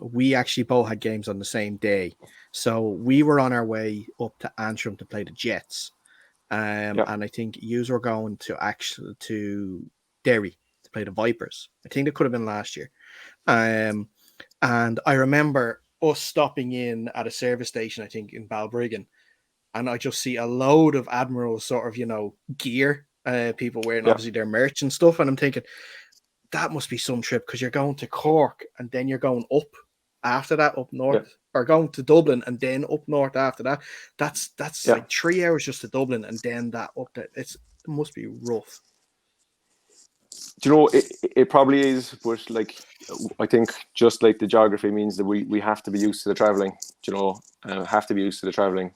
Speaker 1: we actually both had games on the same day. So we were on our way up to Antrim to play the Jets. And I think you were going to Derry to play the Vipers. I think it could have been last year. And I remember us stopping in at a service station, I think in Balbriggan. And I just see a load of Admirals sort of, gear, people wearing obviously their merch and stuff. And I'm thinking, that must be some trip because you're going to Cork and then you're going up after that, up north, or going to Dublin and then up north after that. That's like 3 hours just to Dublin and then that up there. It must be rough.
Speaker 3: Do you know, it probably is, but like I think just like the geography means that we have to be used to the traveling. Do you know, have to be used to the traveling.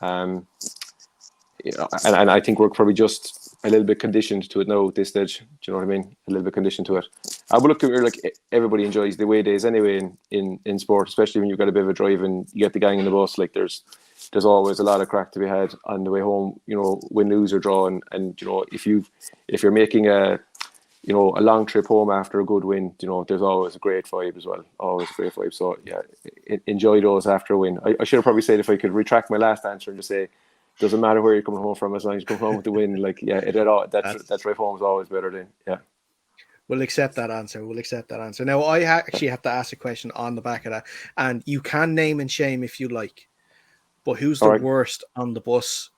Speaker 3: You know, and I think we're probably just a little bit conditioned to it now at this stage. Do you know what I mean? A little bit conditioned to it. But look, like everybody enjoys the away days anyway in sport, especially when you've got a bit of a drive and you get the gang in the bus. Like there's always a lot of crack to be had on the way home. You know, win, lose or draw, and you know if you're making a long trip home after a good win, you know, there's always a great vibe as well. Always a great vibe. So yeah, enjoy those after a win. I should have probably said if I could retract my last answer and just say, doesn't matter where you're coming home from as long as you come home with the win. Like yeah, that drive home is always better than yeah.
Speaker 1: We'll accept that answer. Now I actually have to ask a question on the back of that, and you can name and shame if you like. But who's the worst on the bus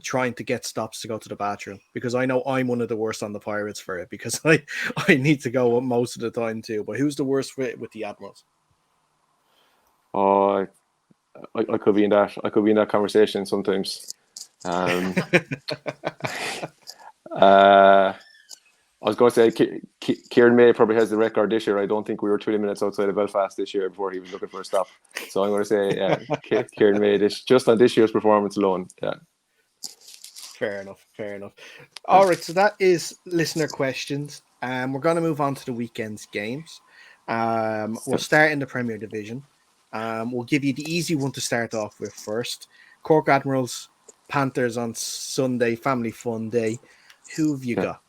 Speaker 1: trying to get stops to go to the bathroom? Because I know I'm one of the worst on the Pirates for it because I need to go most of the time too. But who's the worst with the Admirals?
Speaker 3: Oh, I could be in that. I could be in that conversation sometimes. I was going to say Kieran May probably has the record this year. I don't think we were 20 minutes outside of Belfast this year before he was looking for a stop. So I'm going to say Kieran May just on this year's performance alone. Yeah.
Speaker 1: Fair enough. All right, so that is listener questions. We're going to move on to the weekend's games. We'll start in the Premier Division. We'll give you the easy one to start off with first. Cork Admirals, Panthers on Sunday, family fun day. Who have you got?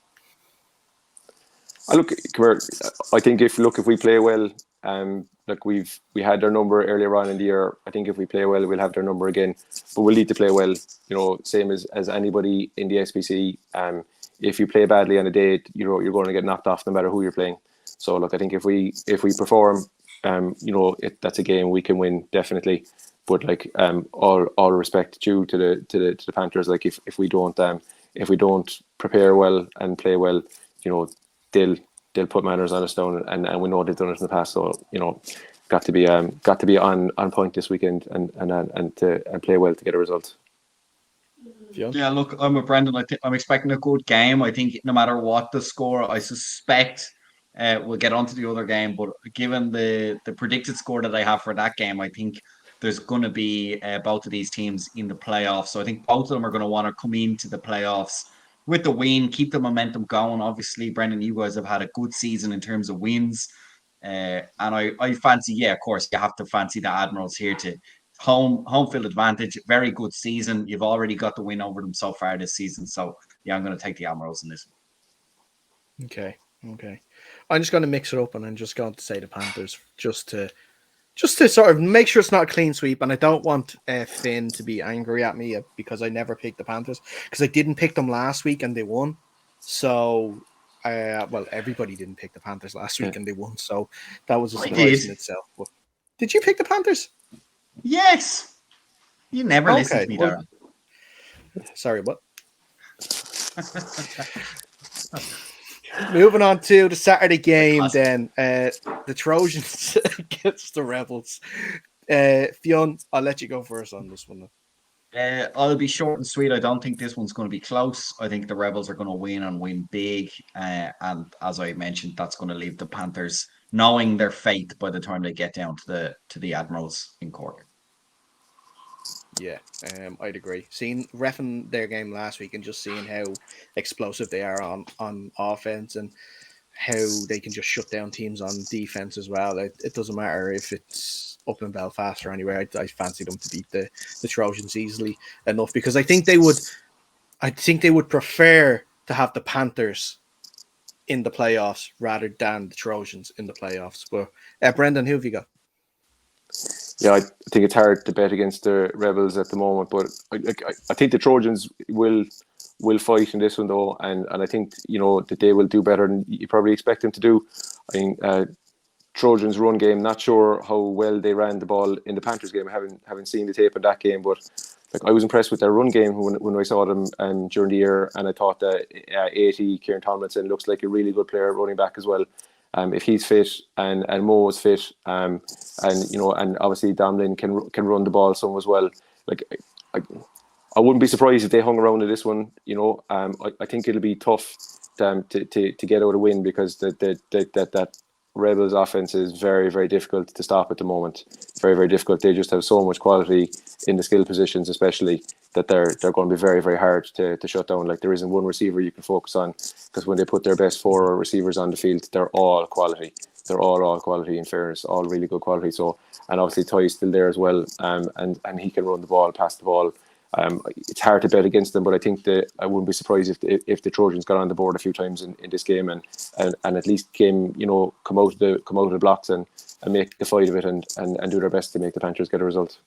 Speaker 3: I think if we play well, like we had their number earlier on in the year. I think if we play well, we'll have their number again. But we'll need to play well. You know, same as anybody in the SPC. If you play badly on a day, you're going to get knocked off no matter who you're playing. So look, I think if we perform, that's a game we can win definitely. But like all respect due to the Panthers. Like if we don't prepare well and play well, you know, they'll put manners on us down, and we know they've done it in the past. So you know, got to be on point this weekend and play well to get a result.
Speaker 2: Yeah, look, I'm with Brendan. I'm expecting a good game. I think no matter what the score, I suspect we'll get onto the other game. But given the predicted score that I have for that game, I think there's going to be both of these teams in the playoffs. So I think both of them are going to want to come into the playoffs with the win, keep the momentum going. Obviously, Brendan, you guys have had a good season in terms of wins. And I fancy, of course, you have to fancy the Admirals here to home field advantage. Very good season. You've already got the win over them so far this season. So, yeah, I'm going to take the Admirals in this one.
Speaker 1: Okay. I'm just going to mix it up and I'm just going to say the Panthers just to sort of make sure it's not a clean sweep. And I don't want Finn to be angry at me because I never picked the Panthers because I didn't pick them last week and they won. So, everybody didn't pick the Panthers last week and they won. So that was a surprise in itself. But did you pick the Panthers?
Speaker 2: Yes. You never listen to me, Darren.
Speaker 1: Sorry, what? Moving on to the Saturday game, then the Trojans against the Rebels. Fionn, I'll let you go first on this one.
Speaker 2: I'll be short and sweet. I don't think this one's going to be close. I think the Rebels are going to win and win big. And as I mentioned, that's going to leave the Panthers knowing their fate by the time they get down to the Admirals in Cork.
Speaker 1: Yeah, I'd agree. Seeing reffing their game last week and just seeing how explosive they are on offense and how they can just shut down teams on defense as well. It doesn't matter if it's up in Belfast or anywhere. I fancy them to beat the Trojans easily enough because I think they would prefer to have the Panthers in the playoffs rather than the Trojans in the playoffs. But Brendan, who have you got?
Speaker 3: Yeah, I think it's hard to bet against the Rebels at the moment, but I think the Trojans will fight in this one though, and I think that they will do better than you probably expect them to do. I think Trojans run game, not sure how well they ran the ball in the Panthers game. I haven't seen the tape in that game, but like I was impressed with their run game when I saw them during the year, and I thought that 80 Kieran Tomlinson looks like a really good player at running back as well. If he's fit and Mo is fit, and and obviously Damlin can run the ball some as well. Like I wouldn't be surprised if they hung around in this one. I think it'll be tough to get out a win, because that Rebels offense is very, very difficult to stop at the moment. Very, very difficult. They just have so much quality in the skill positions, especially, that they're going to be very, very hard to shut down. Like, there isn't one receiver you can focus on, because when they put their best 4 receivers on the field, they're all quality. They're all quality, in fairness, all really good quality. So, and obviously Ty's still there as well, and he can run the ball, pass the ball. It's hard to bet against them, but I think that I wouldn't be surprised if the Trojans got on the board a few times in this game, and at least come out of the blocks and make the fight of it, and do their best to make the Panthers get a result.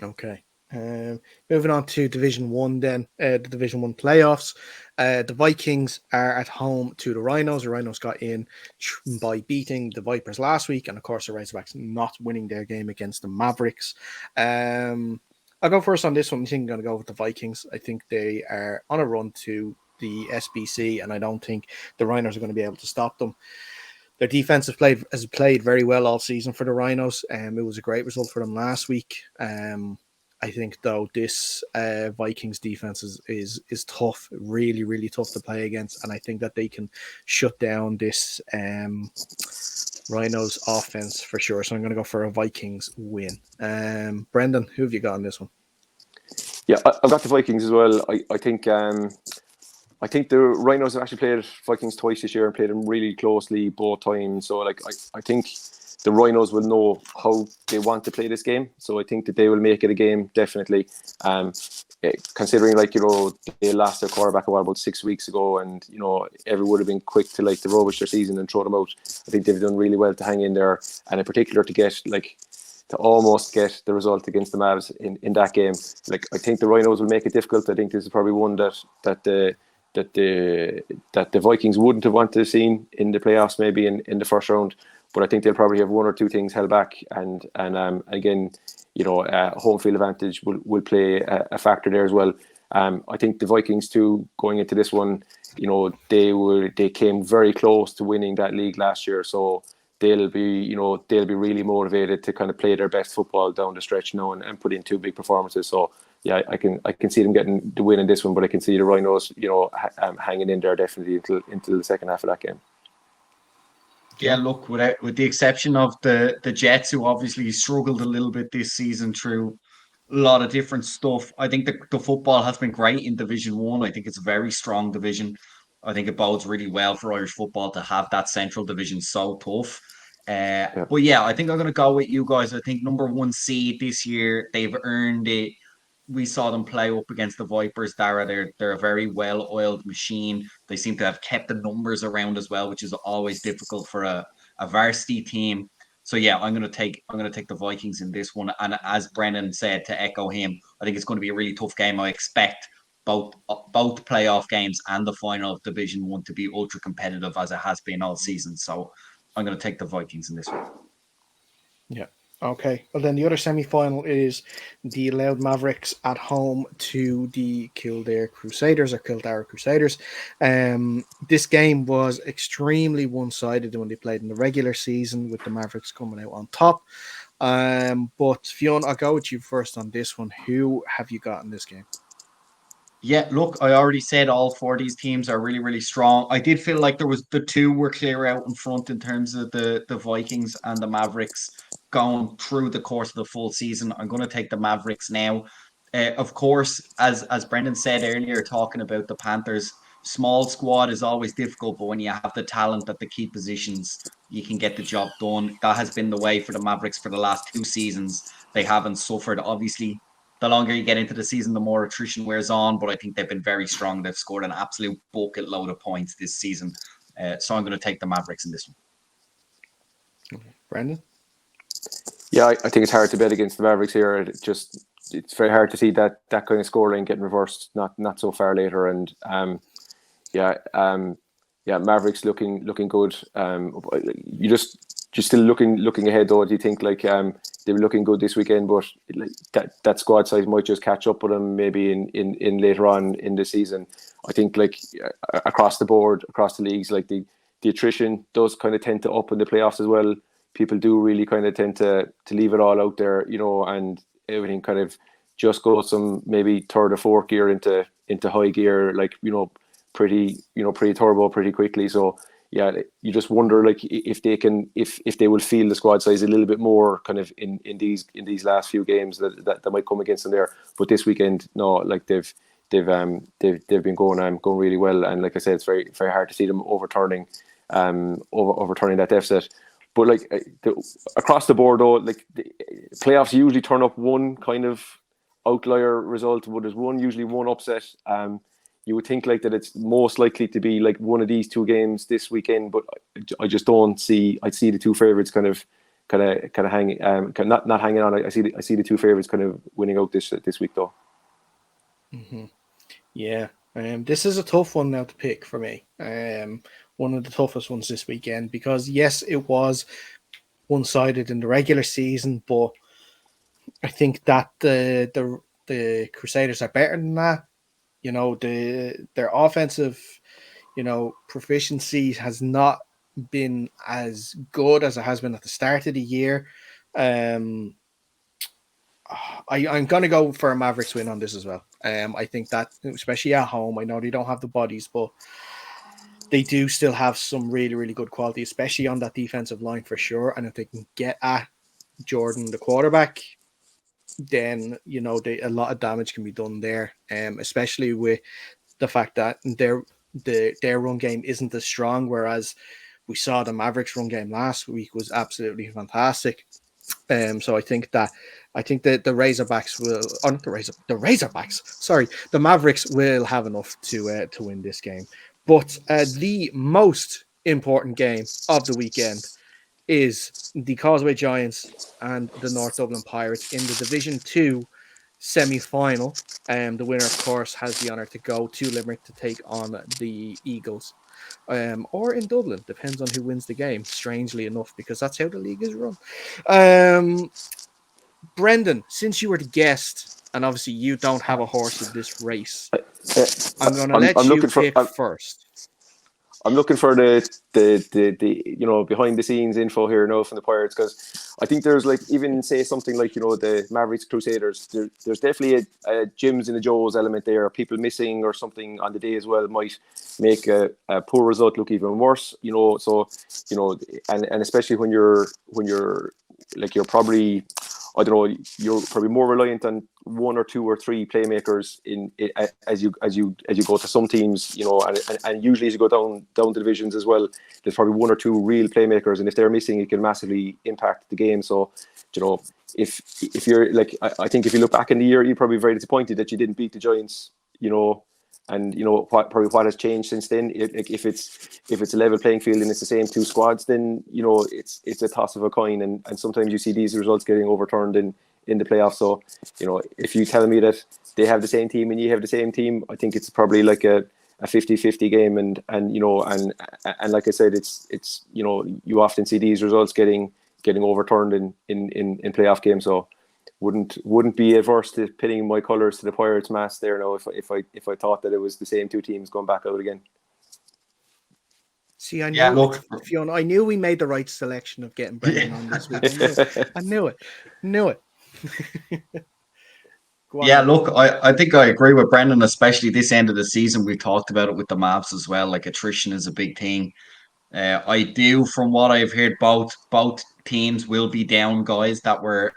Speaker 1: Okay. Moving on to Division 1 then, the Division 1 playoffs. The Vikings are at home to the Rhinos. The Rhinos got in by beating the Vipers last week, and of course the Razorbacks not winning their game against the Mavericks. I'll go first on this one. I think I'm going to go with the Vikings. I think they are on a run to the SBC, and I don't think the Rhinos are going to be able to stop them. Their defense has played very well all season for the Rhinos. It was a great result for them last week. I think, though, this Vikings defense is tough, really, really tough to play against, and I think that they can shut down this Rhinos offense for sure. So I'm going to go for a Vikings win. Brendan, who have you got on this one?
Speaker 3: Yeah, I've got the Vikings as well. I think the Rhinos have actually played Vikings twice this year and played them really closely both times. So I think the Rhinos will know how they want to play this game. So I think that they will make it a game, definitely. Considering they lost their quarterback about 6 weeks ago, and everyone would have been quick to to rubbish their season and throw them out. I think they've done really well to hang in there, and in particular to almost get the result against the Mavs in that game. I think the Rhinos will make it difficult. I think this is probably one that the Vikings wouldn't have wanted to see in the playoffs, maybe in the first round. But I think they'll probably have one or two things held back, and again, home field advantage will play a factor there as well. I think the Vikings too, going into this one, they came very close to winning that league last year, so they'll be really motivated to kind of play their best football down the stretch now and put in 2 big performances. So yeah, I can see them getting the win in this one, but I can see the Rhinos, hanging in there definitely until the second half of that game.
Speaker 2: Yeah, look, with the exception of the Jets, who obviously struggled a little bit this season through a lot of different stuff, I think the football has been great in Division 1. I think it's a very strong division. I think it bodes really well for Irish football to have that central division so tough. But yeah, I think I'm going to go with you guys. I think number 1 seed this year, they've earned it. We saw them play up against the Vipers, Dara. They're a very well-oiled machine. They seem to have kept the numbers around as well, which is always difficult for a varsity team. So yeah, I'm going to take the Vikings in this one. And as Brendan said, to echo him, I think it's going to be a really tough game. I expect both playoff games and the final of Division 1 to be ultra competitive, as it has been all season. So I'm going to take the Vikings in this one.
Speaker 1: Yeah. Okay. Well, then the other semi-final is the Loud Mavericks at home to the Kildare Crusaders. This game was extremely one-sided when they played in the regular season, with the Mavericks coming out on top. But Fionn, I'll go with you first on this one. Who have you got in this game?
Speaker 2: Yeah, look, I already said all 4 of these teams are really, really strong. I did feel like the 2 were clear out in front in terms of the Vikings and the Mavericks going through the course of the full season. I'm going to take the Mavericks now. Of course, as Brendan said earlier, talking about the Panthers, small squad is always difficult, but when you have the talent at the key positions, you can get the job done. That has been the way for the Mavericks for the last 2 seasons. They haven't suffered. Obviously, the longer you get into the season, the more attrition wears on, but I think they've been very strong. They've scored an absolute bucket load of points this season. So I'm going to take the Mavericks in this one.
Speaker 1: Brendan?
Speaker 3: Yeah, I think it's hard to bet against the Mavericks here. It's very hard to see that kind of scoreline getting reversed not so far later. And Mavericks looking good. just still looking ahead though, do you think like they were looking good this weekend, but like that squad size might just catch up with them maybe in later on in the season? I think like across the board, across the leagues, like the attrition does kind of tend to up in the playoffs as well. People do really kind of tend to leave it all out there, and everything kind of just goes some maybe third or fourth gear into high gear, like pretty turbo pretty quickly. So yeah, you just wonder like if they will feel the squad size a little bit more kind of in these last few games that might come against them there. But this weekend, no, like they've been going really well, and like I said, it's very very hard to see them overturning that deficit. But like across the board though, like the playoffs usually turn up one kind of outlier result, but there's usually one upset. You would think like that it's most likely to be like one of these two games this weekend, but I just don't see. I see the two favorites kind of hanging, not hanging on. I see the two favorites kind of winning out this week though.
Speaker 1: Mm-hmm. Yeah, this is a tough one now to pick for me. One of the toughest ones this weekend because yes, it was one-sided in the regular season, but I think that the Crusaders are better than that. Their offensive, proficiency has not been as good as it has been at the start of the year. I'm going to go for a Mavericks win on this as well. I think that, especially at home, I know they don't have the bodies, but they do still have some really, really good quality, especially on that defensive line for sure. And if they can get at Jordan, the quarterback, then a lot of damage can be done there. Especially with the fact that their run game isn't as strong, whereas we saw the Mavericks run game last week was absolutely fantastic. So I think that the Razorbacks will, not the Razorbacks. Sorry, the Mavericks will have enough to win this game. But the most important game of the weekend is the Causeway Giants and the North Dublin Pirates in the Division 2 semi-final. The winner, of course, has the honour to go to Limerick to take on the Eagles. Or in Dublin, depends on who wins the game, strangely enough, because that's how the league is run. Brendan, since you were the guest, and obviously you don't have a horse in this race, I'm going to let you pick first.
Speaker 3: I'm looking for the behind the scenes info here now from the Pirates, because I think there's like, even say something like the Mavericks Crusaders, there's definitely a Jims and a Joes element there. People missing or something on the day as well might make a poor result look even worse. So and especially when you're like, you're probably, I don't know, you're probably more reliant on one or two or three playmakers as you go to some teams, and usually as you go down the divisions as well, there's probably one or two real playmakers, and if they're missing, it can massively impact the game. So, if you're like, I think if you look back in the year, you're probably very disappointed that you didn't beat the Giants, and what has changed since then. If it's a level playing field and it's the same two squads, then it's a toss of a coin, and sometimes you see these results getting overturned in the playoffs. So if you tell me that they have the same team and you have the same team, I think it's probably like a 50-50 game, and like I said, it's you often see these results getting overturned in playoff games. So wouldn't be averse to pinning my colours to the Pirates mast there now if I thought that it was the same two teams going back out again.
Speaker 1: See, I knew Fiona. I knew we made the right selection of getting Brendan on this week. I knew it.
Speaker 2: Yeah, look, I think I agree with Brendan, especially this end of the season. We've talked about it with the Mavs as well. Like, attrition is a big thing. I do, from what I've heard, both teams will be down guys that were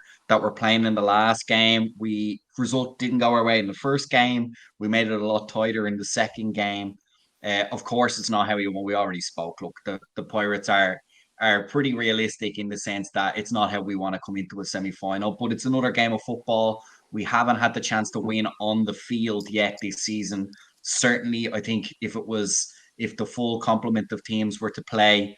Speaker 2: playing in the last game. Result didn't go our way in the first game. We made it a lot tighter in the second game. Of course, it's not how we won. We already spoke. Look, the Pirates are pretty realistic in the sense that it's not how we want to come into a semi-final, but it's another game of football. We haven't had the chance to win on the field yet this season. Certainly, I think if the full complement of teams were to play,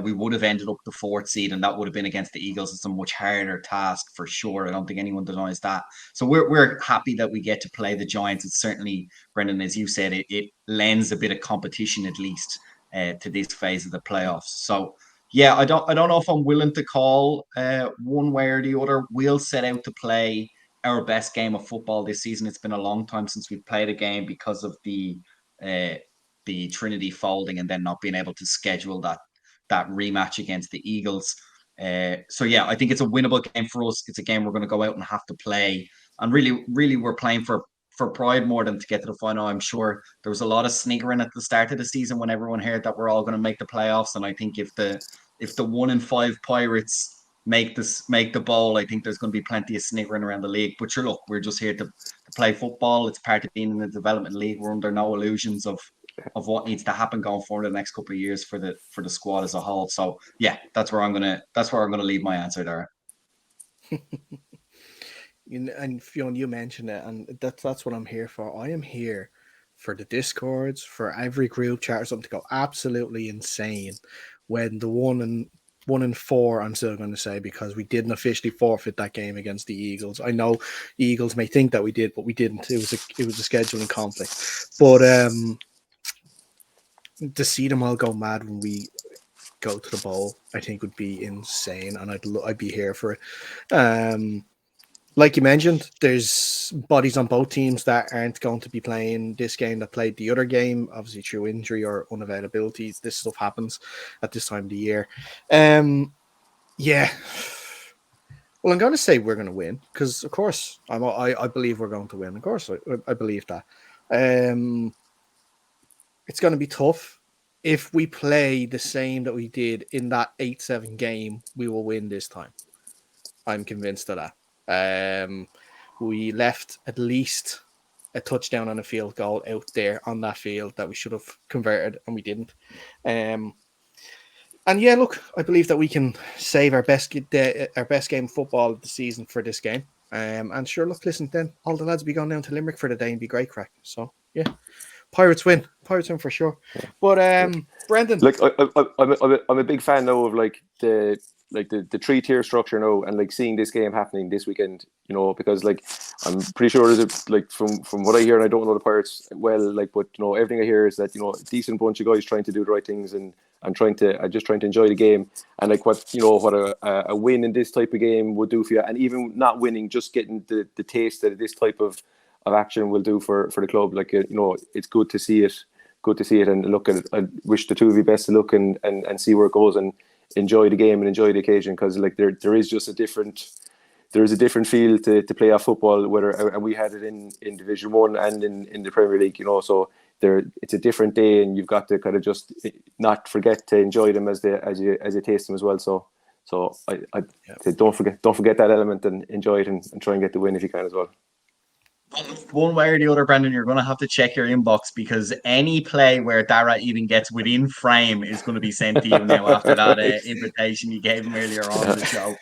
Speaker 2: we would have ended up the fourth seed, and that would have been against the Eagles. It's a much harder task for sure. I don't think anyone denies that. So we're happy that we get to play the Giants. It's certainly, Brendan, as you said, it lends a bit of competition at least to this phase of the playoffs. So Yeah, I don't know if I'm willing to call one way or the other. We'll set out to play our best game of football this season. It's been a long time since we've played a game because of uh, the Trinity folding and then not being able to schedule that rematch against the Eagles. So yeah, I think it's a winnable game for us. It's a game we're going to go out and have to play, and really, we're playing for pride more than to get to the final. I'm sure there was a lot of sniggering at the start of the season when everyone heard that we're all going to make the playoffs, and I think if the 1-in-5 Pirates make the bowl, I think there's going to be plenty of sniggering around the league. But sure, look, we're just here to play football. It's part of being in the development league. We're under no illusions of what needs to happen going forward in the next couple of years for the squad as a whole. So yeah, that's where I'm gonna leave my answer there.
Speaker 1: And Fionn, you mentioned it, and that's what I'm here for. I am here for the discords, for every group chat or something to go absolutely insane when the 1-4, I'm still going to say, because we didn't officially forfeit that game against the Eagles. I know the Eagles may think that we did, but we didn't. It was a scheduling conflict. But to see them all go mad when we go to the bowl, I think would be insane, and I'd be here for it. Like you mentioned, there's bodies on both teams that aren't going to be playing this game that played the other game, obviously through injury or unavailability. This stuff happens at this time of the year. Yeah. Well, I'm going to say we're going to win because, of course, I believe we're going to win. Of course, I believe that. It's going to be tough. If we play the same that we did in that 8-7 game, we will win this time. I'm convinced of that. We left at least a touchdown and a field goal out there on that field that we should have converted, and we didn't. And yeah, look, I believe that we can save our best game of football of the season for this game. And sure, look, listen, then all the lads will be going down to Limerick for the day and be great crack. So yeah, Pirates win for sure. But Brendan,
Speaker 3: like I'm a big fan though of like the 3-tier structure now, and like seeing this game happening this weekend, you know, because like I'm pretty sure there's like from what I hear, and I don't know the Pirates well, like, but you know, everything I hear is that, you know, a decent bunch of guys trying to do the right things and trying to enjoy the game, and like what a win in this type of game would do for you, and even not winning, just getting the taste that this type of action will do for the club. Like, you know, it's good to see it. And look at it. I wish the two of you best of luck and see where it goes, and enjoy the game and enjoy the occasion, because like there is just a different feel to playoff football, and we had it in Division 1 and in the Premier League, you know, so it's a different day, and you've got to kind of just not forget to enjoy them as you taste them as well. So I say don't forget that element and enjoy it, and try and get the win if you can as well.
Speaker 2: One way or the other, Brendan, you're going to have to check your inbox, because any play where Dara even gets within frame is going to be sent to you now after that invitation you gave him earlier on in the show.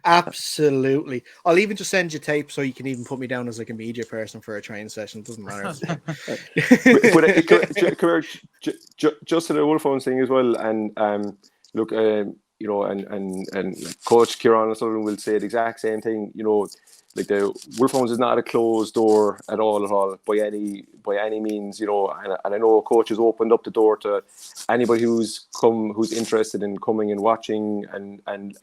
Speaker 1: Absolutely. I'll even just send you tape so you can even put me down as like a media person for a training session. It doesn't matter.
Speaker 3: Just to the Wolfhounds thing as well, and look, you know, and Coach Kieran and Sullivan will say the exact same thing. You know, like the Wolfhounds is not a closed door at all by any means. You know, and I know Coach has opened up the door to anybody who's interested in coming and watching and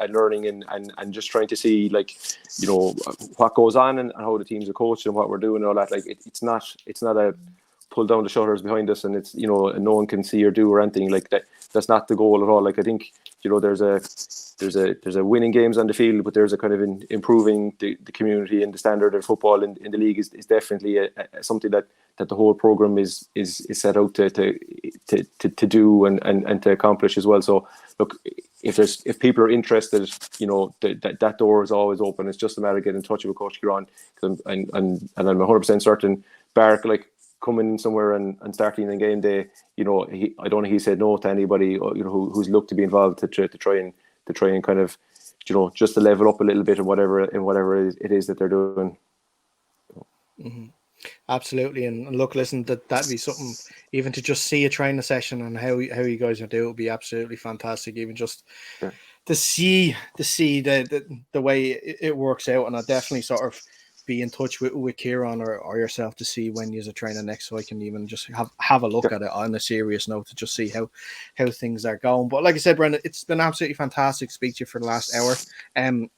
Speaker 3: learning and just trying to see, like, you know, what goes on and how the teams are coached and what we're doing and all that. Like, it's not a pull down the shutters behind us and it's, you know, no one can see or do or anything like that. That's not the goal at all. Like, I think, you know, there's a winning games on the field, but there's a kind of improving the community and the standard of football in the league is definitely something that the whole program is set out to do and to accomplish as well. So look, if people are interested, you know, that door is always open. It's just a matter of getting in touch with Coach Kieran, and I'm 100% certain Bark, like, coming somewhere and starting in game day, you know, I don't think he said no to anybody, you know, who's looked to be involved to try and kind of, you know, just to level up a little bit in whatever it is that they're doing.
Speaker 1: Mm-hmm. Absolutely, and look, listen, that'd be something, even to just see a training session and how you guys are doing, it would be absolutely fantastic. Even just to see the way it works out, and I definitely sort of be in touch with Kieran or yourself to see when you're training next, so I can even just have a look at it on a serious note to just see how things are going. But like I said, Brendan, it's been absolutely fantastic to speak to you for the last hour.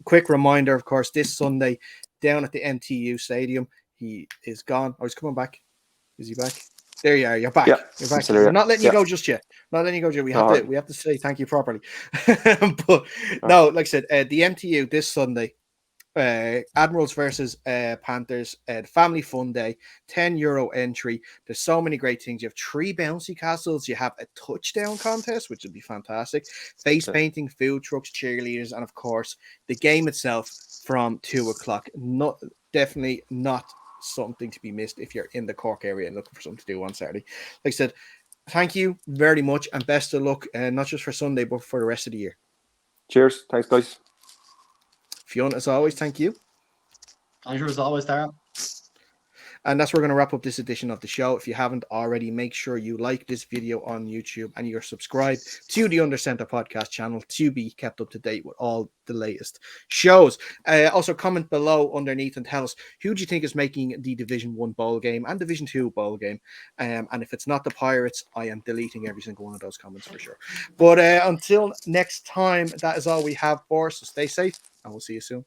Speaker 1: Quick reminder, of course, this Sunday down at the MTU Stadium, he is gone. Oh, he's coming back. Is he back? There you are. You're back.
Speaker 3: Yeah,
Speaker 1: You're back.
Speaker 3: still here,
Speaker 1: We're not letting you
Speaker 3: yeah.
Speaker 1: go just yet. Not letting you go just yet.
Speaker 3: All right.
Speaker 1: We have to say thank you properly. But no, like I said, the MTU this Sunday, Admirals versus Panthers, family fun day, €10 entry. There's so many great things. You have 3 bouncy castles. You have a touchdown contest, which would be fantastic. Face painting, food trucks, cheerleaders, and of course the game itself from 2:00. Definitely not something to be missed if you're in the Cork area and looking for something to do on Saturday. Like I said, thank you very much and best of luck, not just for Sunday but for the rest of the year.
Speaker 3: Cheers. Thanks, guys.
Speaker 1: Fionn, as always, thank you.
Speaker 2: Pleasure as always, Darren.
Speaker 1: And that's where we're going to wrap up this edition of the show. If you haven't already, make sure you like this video on YouTube and you're subscribed to the Under Center podcast channel to be kept up to date with all the latest shows. Also, comment below underneath and tell us who do you think is making the Division 1 bowl game and Division 2 bowl game. And if it's not the Pirates, I am deleting every single one of those comments for sure. But until next time, that is all we have for us. So stay safe and we'll see you soon.